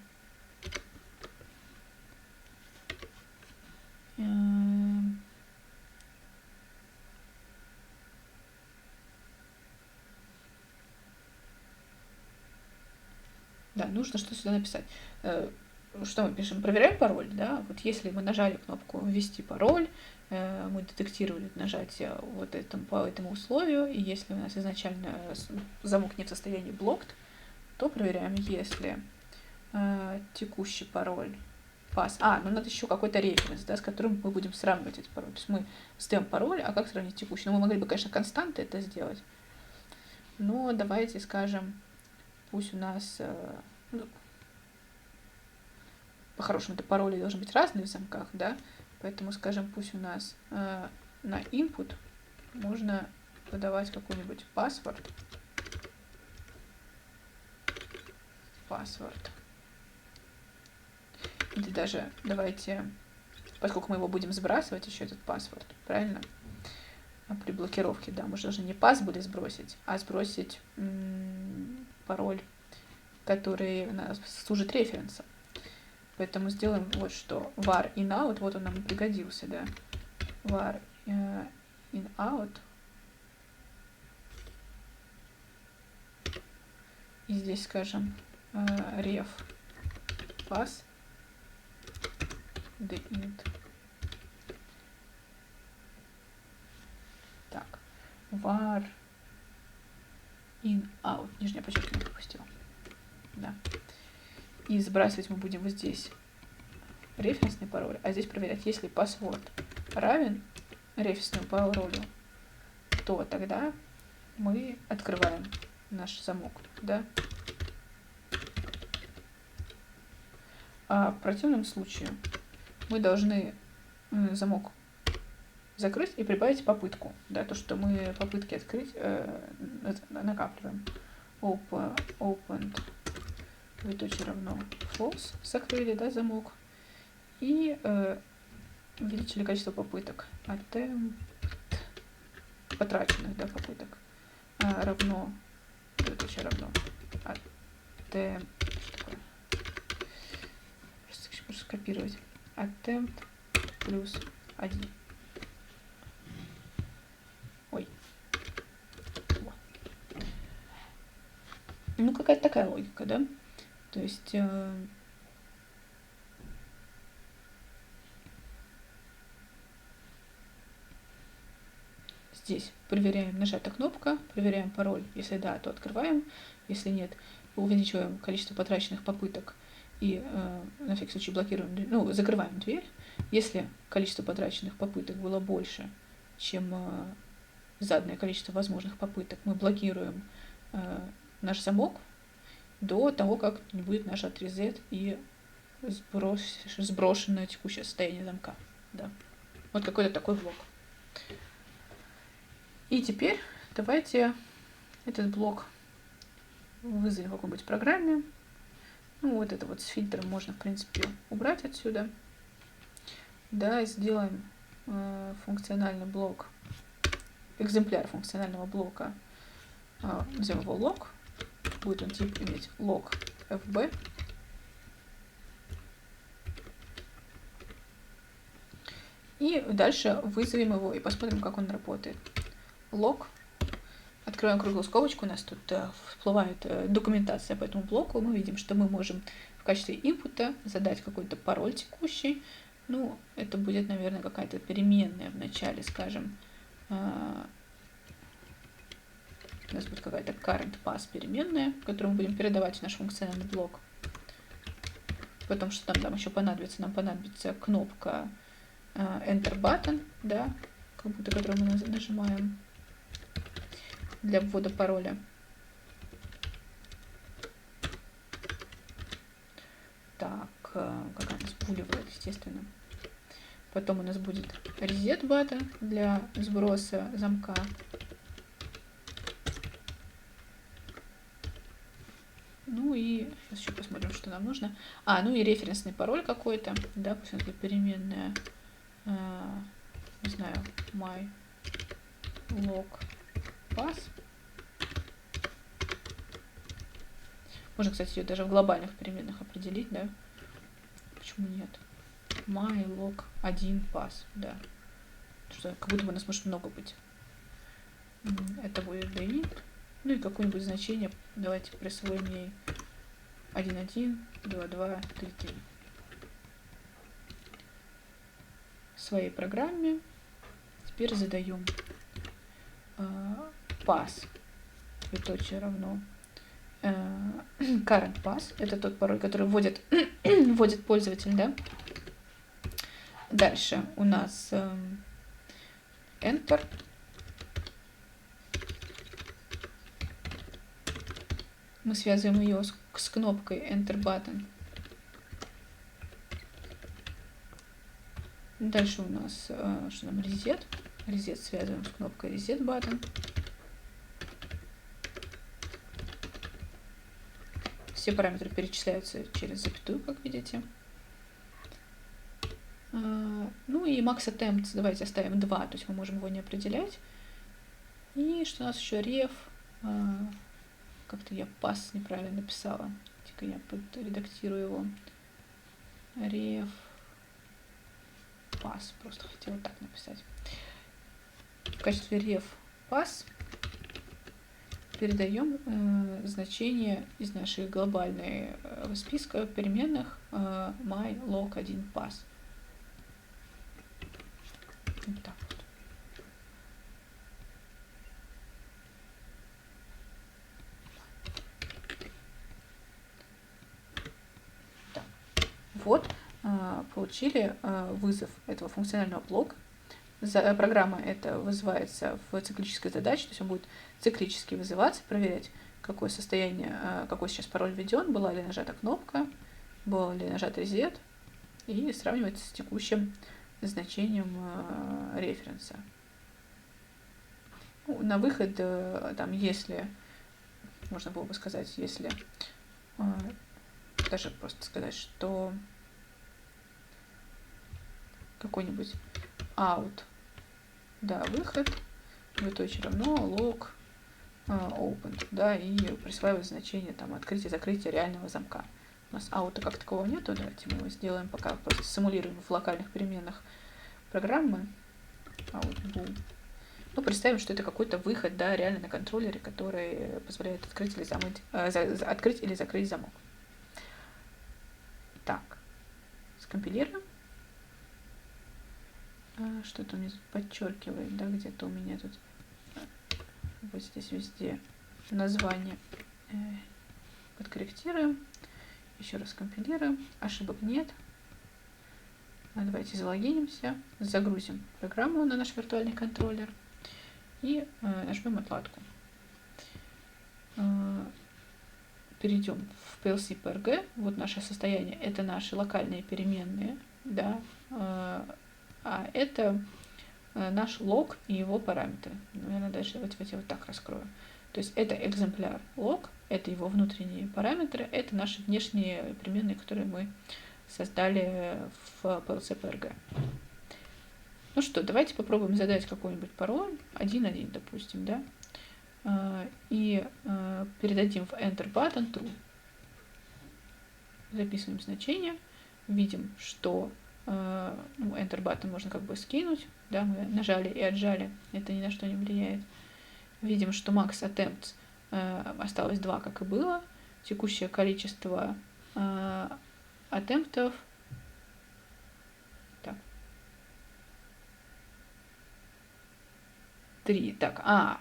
Да, нужно что сюда написать. Что мы пишем? Проверяем пароль, да? Вот если мы нажали кнопку «Ввести пароль», мы детектировали нажатие вот по этому условию, и если у нас изначально замок не в состоянии blocked, то проверяем, если текущий пароль pass. Ну надо еще какой-то референс, да, с которым мы будем сравнивать эти пароли. То есть мы сдаем пароль, а как сравнить текущий? Ну, мы могли бы, конечно, константы это сделать, но давайте скажем, пусть у нас, по-хорошему, это пароли должны быть разные в замках, да, поэтому, скажем, пусть у нас на input можно выдавать какой-нибудь паспорт. Или даже давайте, поскольку мы его будем сбрасывать, еще этот паспорт, правильно? При блокировке, да, мы же должны не пас были сбросить, а сбросить пароль, который у нас служит референсом. Поэтому сделаем вот что. var in out, вот он нам пригодился, да. var in out. И здесь скажем ref pass the int. Так, var in out. Нижнее подчеркивание пропустил. Да. И сбрасывать мы будем вот здесь референсный пароль, а здесь проверять, если password равен референсному паролю, то тогда мы открываем наш замок, да. А в противном случае мы должны замок закрыть и прибавить попытку, да, то, что мы попытки открыть накапливаем. Opened, двоеточие равно false, закрыли, да, замок, и увеличили количество попыток. Attempt, потраченных, да, попыток, равно, двоеточие равно attempt, что такое? Просто скопировать. Attempt плюс 1. Ой. Вот. Ну, какая-то такая логика, да? То есть здесь проверяем, нажата кнопка, проверяем пароль. Если да, то открываем. Если нет, увеличиваем количество потраченных попыток и на всякий случай блокируем, ну, закрываем дверь. Если количество потраченных попыток было больше, чем заданное количество возможных попыток, мы блокируем наш замок до того, как не будет наш отрезет и сброшено текущее состояние замка. Да. Вот какой-то такой блок. И теперь давайте этот блок вызовем в какой-нибудь программе. Ну, вот это вот с фильтром можно, в принципе, убрать отсюда. Да, сделаем функциональный блок, экземпляр функционального блока, назовем его log. Будет он тип иметь log fb. И дальше вызовем его и посмотрим, как он работает. Log. Открываем круглую скобочку, у нас тут всплывает документация по этому блоку. Мы видим, что мы можем в качестве инпута задать какой-то пароль текущий. Ну, это будет, наверное, какая-то переменная в начале, скажем. У нас будет какая-то current pass переменная, которую мы будем передавать в наш функциональный блок. Потом, что там еще понадобится? Нам понадобится кнопка Enter Button, да, как будто которую мы нажимаем для ввода пароля. Так, какая у нас пулевая, естественно. Потом у нас будет Reset Button для сброса замка. Ну и сейчас еще посмотрим, что нам нужно. Ну и референсный пароль какой-то, да, пусть он будет переменная, не знаю, my log pass. Можно, кстати, ее даже в глобальных переменных определить, да? Почему нет? My log 1 pass, да. Что, как будто бы у нас может много быть. Это будет init. Ну и какое-нибудь значение. Давайте присвоим ей 1.1, 2.2, 3.3. В своей программе теперь задаем pass, двоеточие равно current pass, это тот пароль, который вводит, вводит пользователь, да. Дальше у нас enter. Мы связываем ее с кнопкой Enter Button. Дальше у нас что там, reset. Reset связываем с кнопкой Reset Button. Все параметры перечисляются через запятую, как видите. Ну и max attempts давайте оставим 2, то есть мы можем его не определять. И что у нас еще ref, как-то я pass неправильно написала, тихо я подредактирую его. Ref pass, просто хотела так написать. В качестве ref pass передаем значение из нашей глобального списка переменных my_log_1pass. Вот так вот. Так. Вот, получили вызов этого функционального блока. Программа эта вызывается в циклической задаче, то есть он будет циклически вызываться, проверять, какое состояние, какой сейчас пароль введен, была ли нажата кнопка, был ли нажат reset, и сравнивать с текущим значением референса. Ну, на выход, там, если, можно было бы сказать, если, даже просто сказать, что какой-нибудь out, да, выход, двоеточие равно log open, да, и присваивать значение там открытие-закрытие реального замка. У нас аута как такового нету, давайте мы его сделаем, пока просто симулируем в локальных переменных программы. Out bool. Ну, представим, что это какой-то выход, да, реально на контроллере, который позволяет открыть или закрыть замок. Так, скомпилируем. Что-то мне тут подчеркивает, да, где-то у меня тут вот здесь везде название. Подкорректируем. Еще раз компилируем. Ошибок нет. Давайте залогинимся. Загрузим программу на наш виртуальный контроллер. И нажмем отладку. Перейдем в PLC PRG. Вот наше состояние. Это наши локальные переменные. Да, а это наш лог и его параметры. Наверное, дальше давайте я вот так раскрою. То есть это экземпляр лог, это его внутренние параметры, это наши внешние переменные, которые мы создали в PLC PRG. Ну что, давайте попробуем задать какой-нибудь пароль, 1.1, допустим, да, и передадим в Enter Button True. Записываем значение, видим, что Enter Button можно как бы скинуть, да, мы нажали и отжали, это ни на что не влияет. Видим, что max attempts осталось 2, как и было. Текущее количество attemptов. Так. 3. Так, а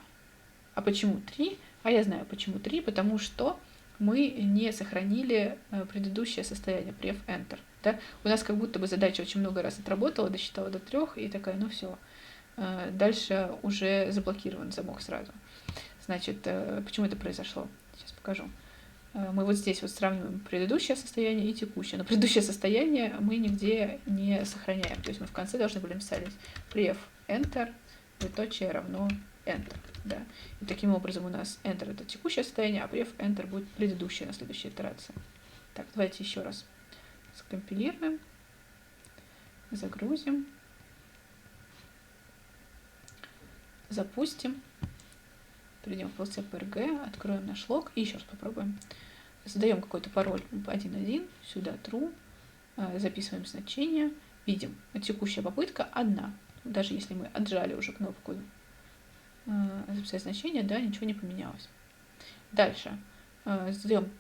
почему 3? А я знаю, почему 3, потому что мы не сохранили предыдущее состояние pref enter. Да? У нас как будто бы задача очень много раз отработала, досчитала до 3, и такая, ну все. Дальше уже заблокирован замок сразу. Значит, почему это произошло? Сейчас покажу. Мы вот здесь вот сравниваем предыдущее состояние и текущее. Но предыдущее состояние мы нигде не сохраняем. То есть мы в конце должны были писать pref enter, двоеточие равно enter. Да. И таким образом у нас enter это текущее состояние, а pref enter будет предыдущая на следующей итерации. Так, давайте еще раз скомпилируем, загрузим, запустим, перейдем в PLC PRG, откроем наш лог и еще раз попробуем. Задаем какой-то пароль 1.1, сюда true, записываем значение, видим, текущая попытка 1. Даже если мы отжали уже кнопку записать значение, да, ничего не поменялось. Дальше задаем,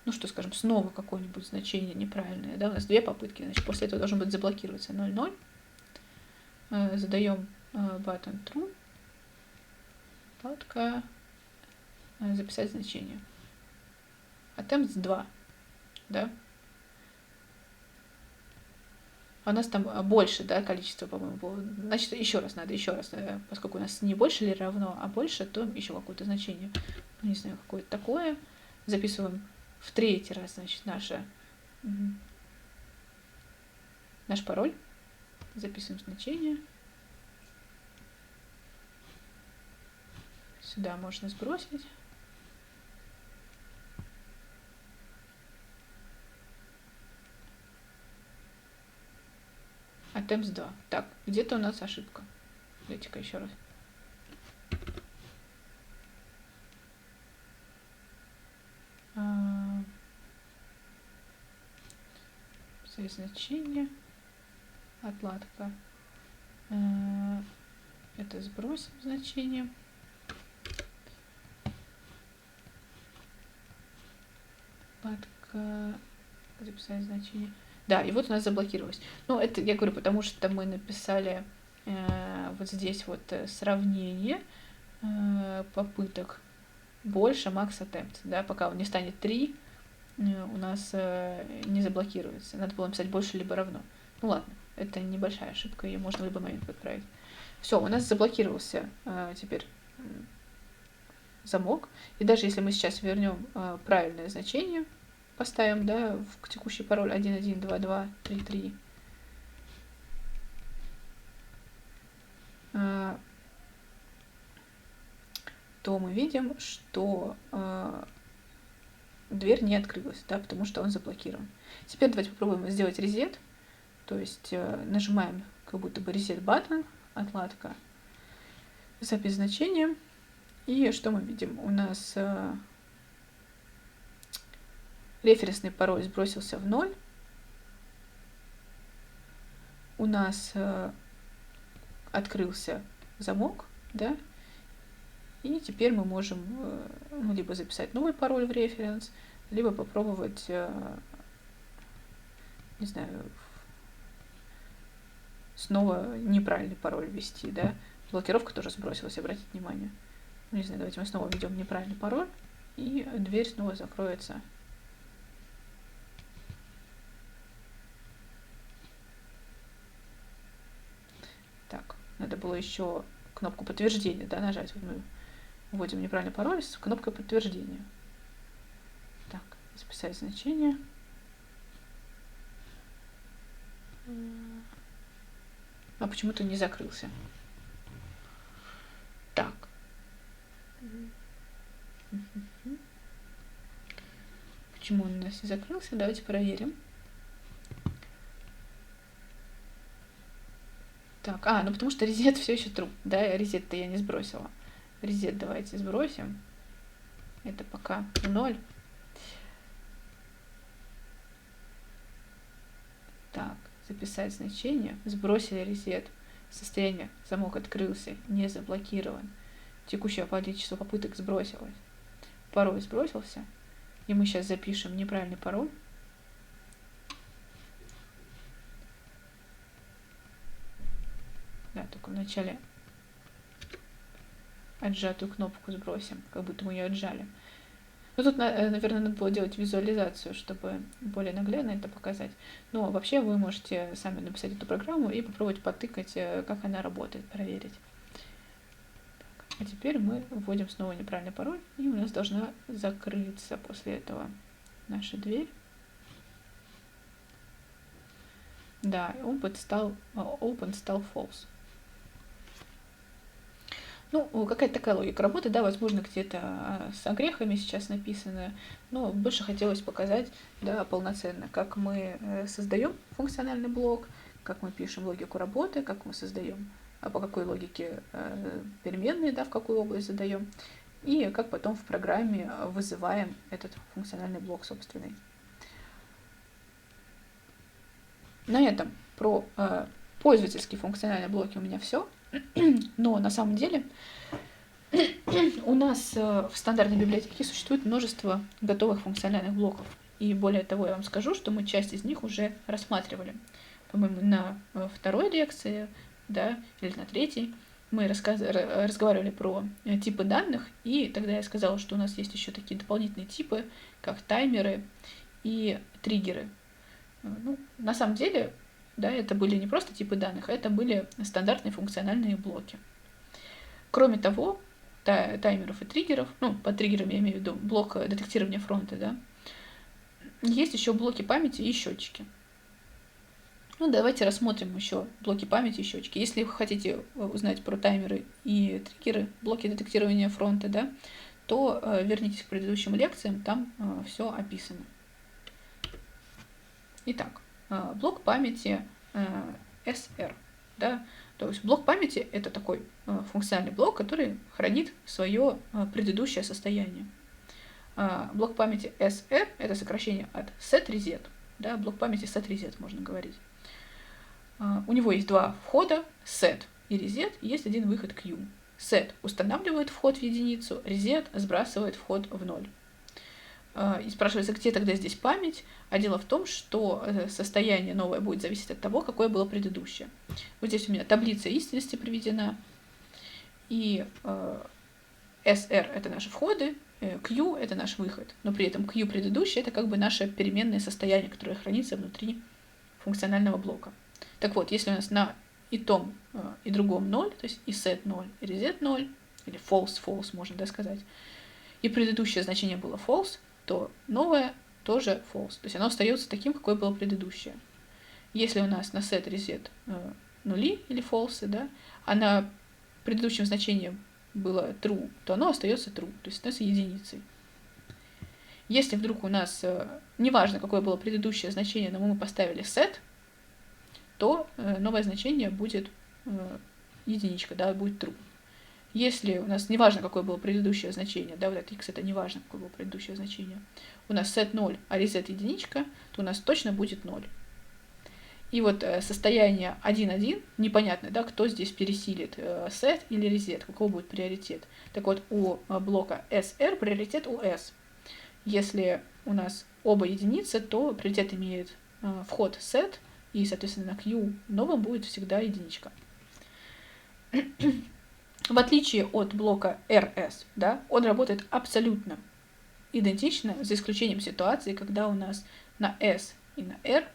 ну что, скажем, снова какое-нибудь значение неправильное, да, у нас 2 попытки, значит, после этого должен быть заблокироваться 0.0. Задаем button true, вкладка записать значение. Attempts 2, да. А у нас там больше, да, количество, по-моему, было. Значит, еще раз, поскольку у нас не больше или равно, а больше, то еще какое-то значение. Ну, не знаю, какое-то такое. Записываем в 3-й раз, значит, наш пароль. записываем значение. Сюда можно сбросить. Attempts 2. Так, где-то у нас ошибка. Давайте-ка еще раз. Значение. Отладка. Это сбросим значение. Отладка. Записать значение. Да, и вот у нас заблокировалось. Ну, это я говорю, потому что мы написали вот здесь вот сравнение попыток больше max attempt, да, пока он не станет 3, у нас не заблокируется. Надо было написать больше либо равно. Ну ладно, это небольшая ошибка, ее можно в любой момент подправить. Все, у нас заблокировался теперь замок. И даже если мы сейчас вернем правильное значение, поставим, да, в текущий пароль 112233, то мы видим, что дверь не открылась, да, потому что он заблокирован. Теперь давайте попробуем сделать резет. То есть нажимаем как будто бы reset button, отладка, запись значения. И что мы видим? У нас референсный пароль сбросился в 0. У нас открылся замок, да, и теперь мы можем либо записать новый пароль в референс, либо попробовать, не знаю, снова неправильный пароль ввести, да. Блокировка тоже сбросилась, обратите внимание. Ну, не знаю, давайте мы снова введем неправильный пароль, и дверь снова закроется. Так, надо было еще кнопку подтверждения, да, нажать. Вот мы вводим неправильный пароль с кнопкой подтверждения. Так, записать значение. А почему-то не закрылся. Так. Почему он у нас не закрылся? Давайте проверим. Так, ну потому что резет все еще true. Да, резет-то я не сбросила. Резет давайте сбросим. Это пока 0. Так, записать значение. Сбросили резет. Состояние. Замок открылся, не заблокирован. Текущее количество попыток сбросилось. Пароль сбросился. И мы сейчас запишем неправильный пароль. Да, только вначале отжатую кнопку сбросим, как будто мы ее отжали. Ну, тут, наверное, надо было делать визуализацию, чтобы более наглядно это показать. Но вообще вы можете сами написать эту программу и попробовать потыкать, как она работает, проверить. Так, а теперь мы вводим снова неправильный пароль, и у нас должна закрыться после этого наша дверь. Да, open стал false. Ну, какая-то такая логика работы, да, возможно, где-то с огрехами сейчас написано, но больше хотелось показать, да, полноценно, как мы создаем функциональный блок, как мы пишем логику работы, как мы создаем, по какой логике переменные, да, в какую область задаем, и как потом в программе вызываем этот функциональный блок собственный. На этом про пользовательские функциональные блоки у меня все. Но на самом деле у нас в стандартной библиотеке существует множество готовых функциональных блоков. И более того, я вам скажу, что мы часть из них уже рассматривали. По-моему, на второй лекции, да, или на третьей мы разговаривали про типы данных, и тогда я сказала, что у нас есть еще такие дополнительные типы, как таймеры и триггеры. Ну, на самом деле, да, это были не просто типы данных, это были стандартные функциональные блоки. Кроме того, таймеров и триггеров, ну, под триггерами я имею в виду блок детектирования фронта, да, есть еще блоки памяти и счетчики. Ну, давайте рассмотрим еще блоки памяти и счетчики. Если вы хотите узнать про таймеры и триггеры, блоки детектирования фронта, да, то вернитесь к предыдущим лекциям, там все описано. Итак, блок памяти SR. Да? То есть блок памяти это такой функциональный блок, который хранит свое предыдущее состояние. Блок памяти SR это сокращение от set reset. Да? Блок памяти set reset можно говорить. У него есть два входа, set и reset, и есть один выход Q. Set устанавливает вход в единицу, reset сбрасывает вход в ноль. И спрашивается, где тогда здесь память? А дело в том, что состояние новое будет зависеть от того, какое было предыдущее. Вот здесь у меня таблица истинности приведена. И SR это наши входы, Q это наш выход. Но при этом Q предыдущее это как бы наше переменное состояние, которое хранится внутри функционального блока. Так вот, если у нас на и том, и другом 0, то есть и set 0, и reset 0, или false можно сказать, и предыдущее значение было false, то новое тоже false. То есть оно остается таким, какое было предыдущее. Если у нас на set reset нули или false, да, а на предыдущем значении было true, то оно остается true, то есть остается единицей. Если вдруг у нас, неважно, какое было предыдущее значение, но мы поставили set, то новое значение будет единичка, да, будет true. Если у нас неважно, какое было предыдущее значение, да, вот это x это неважно, какое было предыдущее значение, у нас set 0, а reset единичка, то у нас точно будет 0. И вот состояние 1,1, непонятно, да, кто здесь пересилит, set или reset, какой будет приоритет. Так вот, у блока SR приоритет у S. Если у нас оба единицы, то приоритет имеет вход set, и, соответственно, на Q новом будет всегда единичка. В отличие от блока RS, да, он работает абсолютно идентично, за исключением ситуации, когда у нас на S и на R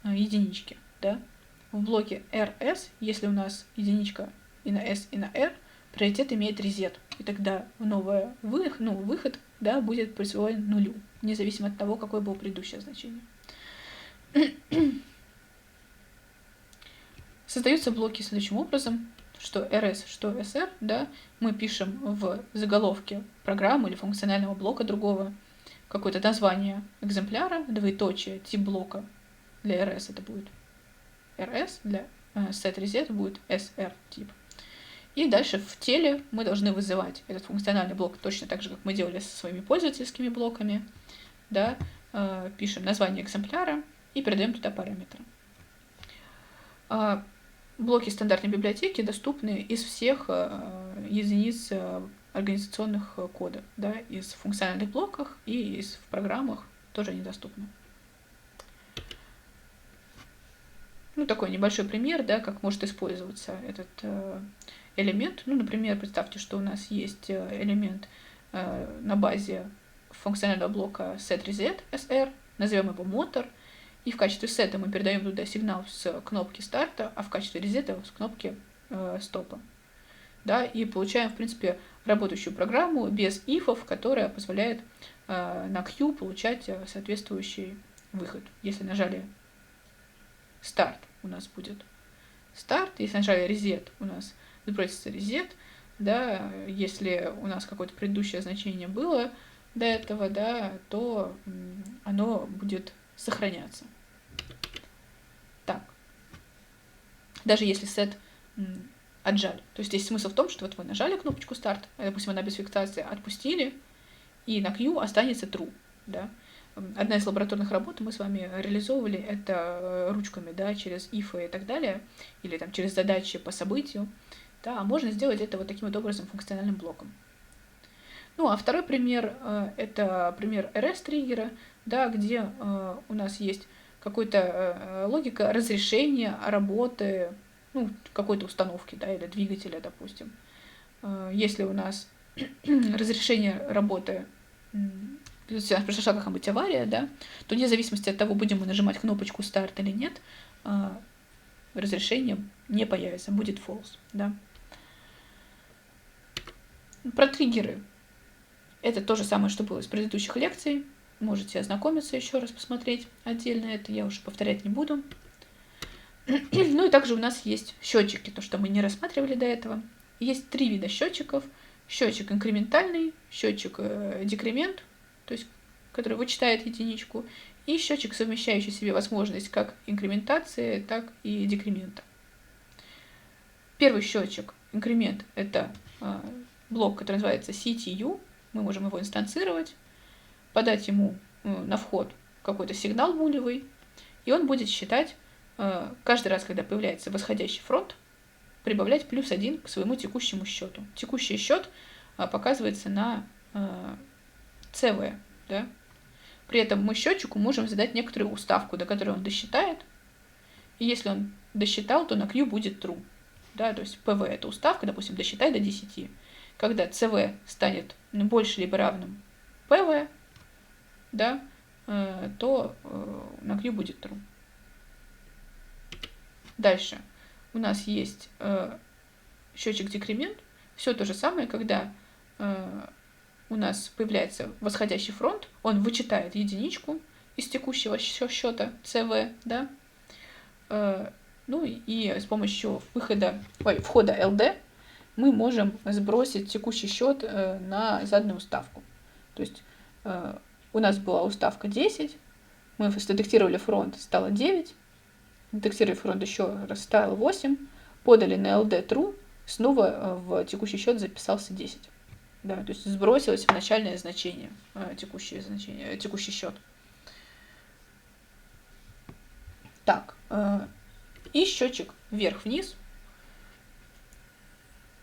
единички. Да. В блоке RS, если у нас единичка и на S, и на R, приоритет имеет reset. И тогда новый выход да, будет присвоен нулю, независимо от того, какое было предыдущее значение. Создаются блоки следующим образом, что RS, что SR, да, мы пишем в заголовке программы или функционального блока другого какое-то название экземпляра, двоеточие, тип блока. Для RS это будет RS, для set reset будет SR тип. И дальше в теле мы должны вызывать этот функциональный блок точно так же, как мы делали со своими пользовательскими блоками. Да, пишем название экземпляра и передаем туда параметры. Блоки стандартной библиотеки доступны из всех единиц организационных кодов, да, из функциональных блоков и в программах тоже они доступны. Ну, такой небольшой пример, да, как может использоваться этот элемент. Ну, например, представьте, что у нас есть элемент на базе функционального блока setReset SR, назовем его motor, и в качестве сета мы передаем туда сигнал с кнопки старта, а в качестве резета с кнопки стопа. Да, и получаем, в принципе, работающую программу без ифов, которая позволяет на Q получать соответствующий выход. Если нажали старт, у нас будет старт, если нажали reset, у нас сбросится reset, да, если у нас какое-то предыдущее значение было до этого, да, то оно будет сохраняться. Так. Даже если set отжали. То есть здесь смысл в том, что вот вы нажали кнопочку старт, допустим, она без фиксации, отпустили, и на Q останется true. Да? Одна из лабораторных работ мы с вами реализовывали это ручками, да, через if и так далее, или там через задачи по событию. Да, а можно сделать это вот таким вот образом функциональным блоком. Ну, а второй пример это пример RS-триггера, да, где у нас есть какая-то логика разрешения работы, ну, какой-то установки, да, или двигателя, допустим. Если у нас разрешение работы, если у нас произошла какая-нибудь авария, да, то вне зависимости от того, будем мы нажимать кнопочку старт или нет, разрешение не появится, будет false, да. Про триггеры. Это то же самое, что было из предыдущих лекций. Можете ознакомиться еще раз, посмотреть отдельно это, я уже повторять не буду. Ну и также у нас есть счетчики, то, что мы не рассматривали до этого. Есть 3 вида счетчиков. Счетчик инкрементальный, счетчик декремент, то есть который вычитает единичку, и счетчик, совмещающий в себе возможность как инкрементации, так и декремента. Первый счетчик, инкремент, это блок, который называется CTU. Мы можем его инстанцировать, подать ему на вход какой-то сигнал булевый, и он будет считать каждый раз, когда появляется восходящий фронт, прибавлять +1 к своему текущему счету. Текущий счет показывается на CV, да? При этом мы счетчику можем задать некоторую уставку, до которой он досчитает. И если он досчитал, то на Q будет true. Да? То есть PV это уставка, допустим, досчитай до 10. Когда CV станет больше либо равным PV, да, то на Q будет true. Дальше у нас есть счетчик декремент. Все то же самое, когда у нас появляется восходящий фронт, он вычитает единичку из текущего счета CV, да, ну и с помощью входа LD мы можем сбросить текущий счет на заданную уставку. То есть у нас была уставка 10, мы сдетектировали фронт, стало 9, детектировали фронт еще раз, стало 8, подали на LD true, снова в текущий счет записался 10. Да, то есть сбросилось в начальное значение, текущий счет. Так, и счетчик вверх-вниз.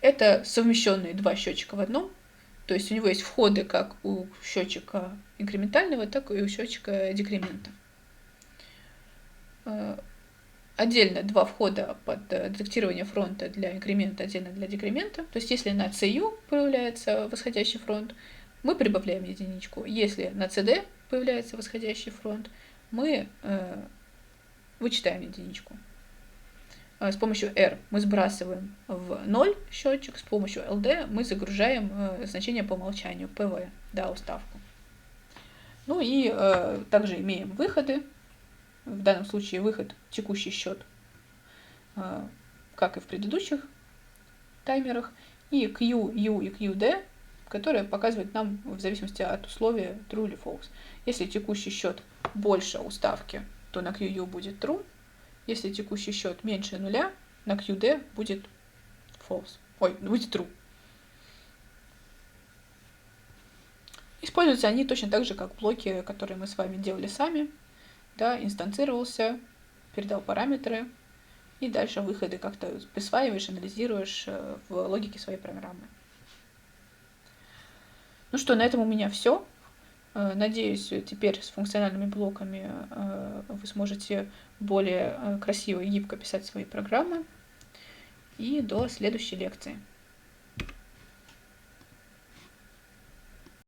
Это совмещенные 2 счетчика в одном. То есть у него есть входы как у счетчика инкрементального, так и у счетчика декремента. Отдельно 2 входа под детектирование фронта для инкремента, отдельно для декремента. То есть если на CU появляется восходящий фронт, мы прибавляем единичку. Если на CD появляется восходящий фронт, мы вычитаем единичку. С помощью R мы сбрасываем в 0 счетчик, с помощью LD мы загружаем значение по умолчанию, PV, да, уставку. Ну и также имеем выходы. В данном случае выход текущий счет, как и в предыдущих таймерах, и Q, U и QD, которые показывают нам в зависимости от условия true или false. Если текущий счет больше уставки, то на QU будет true. Если текущий счет меньше нуля, на QD будет false. Будет true. Используются они точно так же, как блоки, которые мы с вами делали сами. Да, инстанцировался, передал параметры, и дальше выходы как-то присваиваешь, анализируешь в логике своей программы. Ну что, на этом у меня все. Надеюсь, теперь с функциональными блоками вы сможете более красиво и гибко писать свои программы. И до следующей лекции.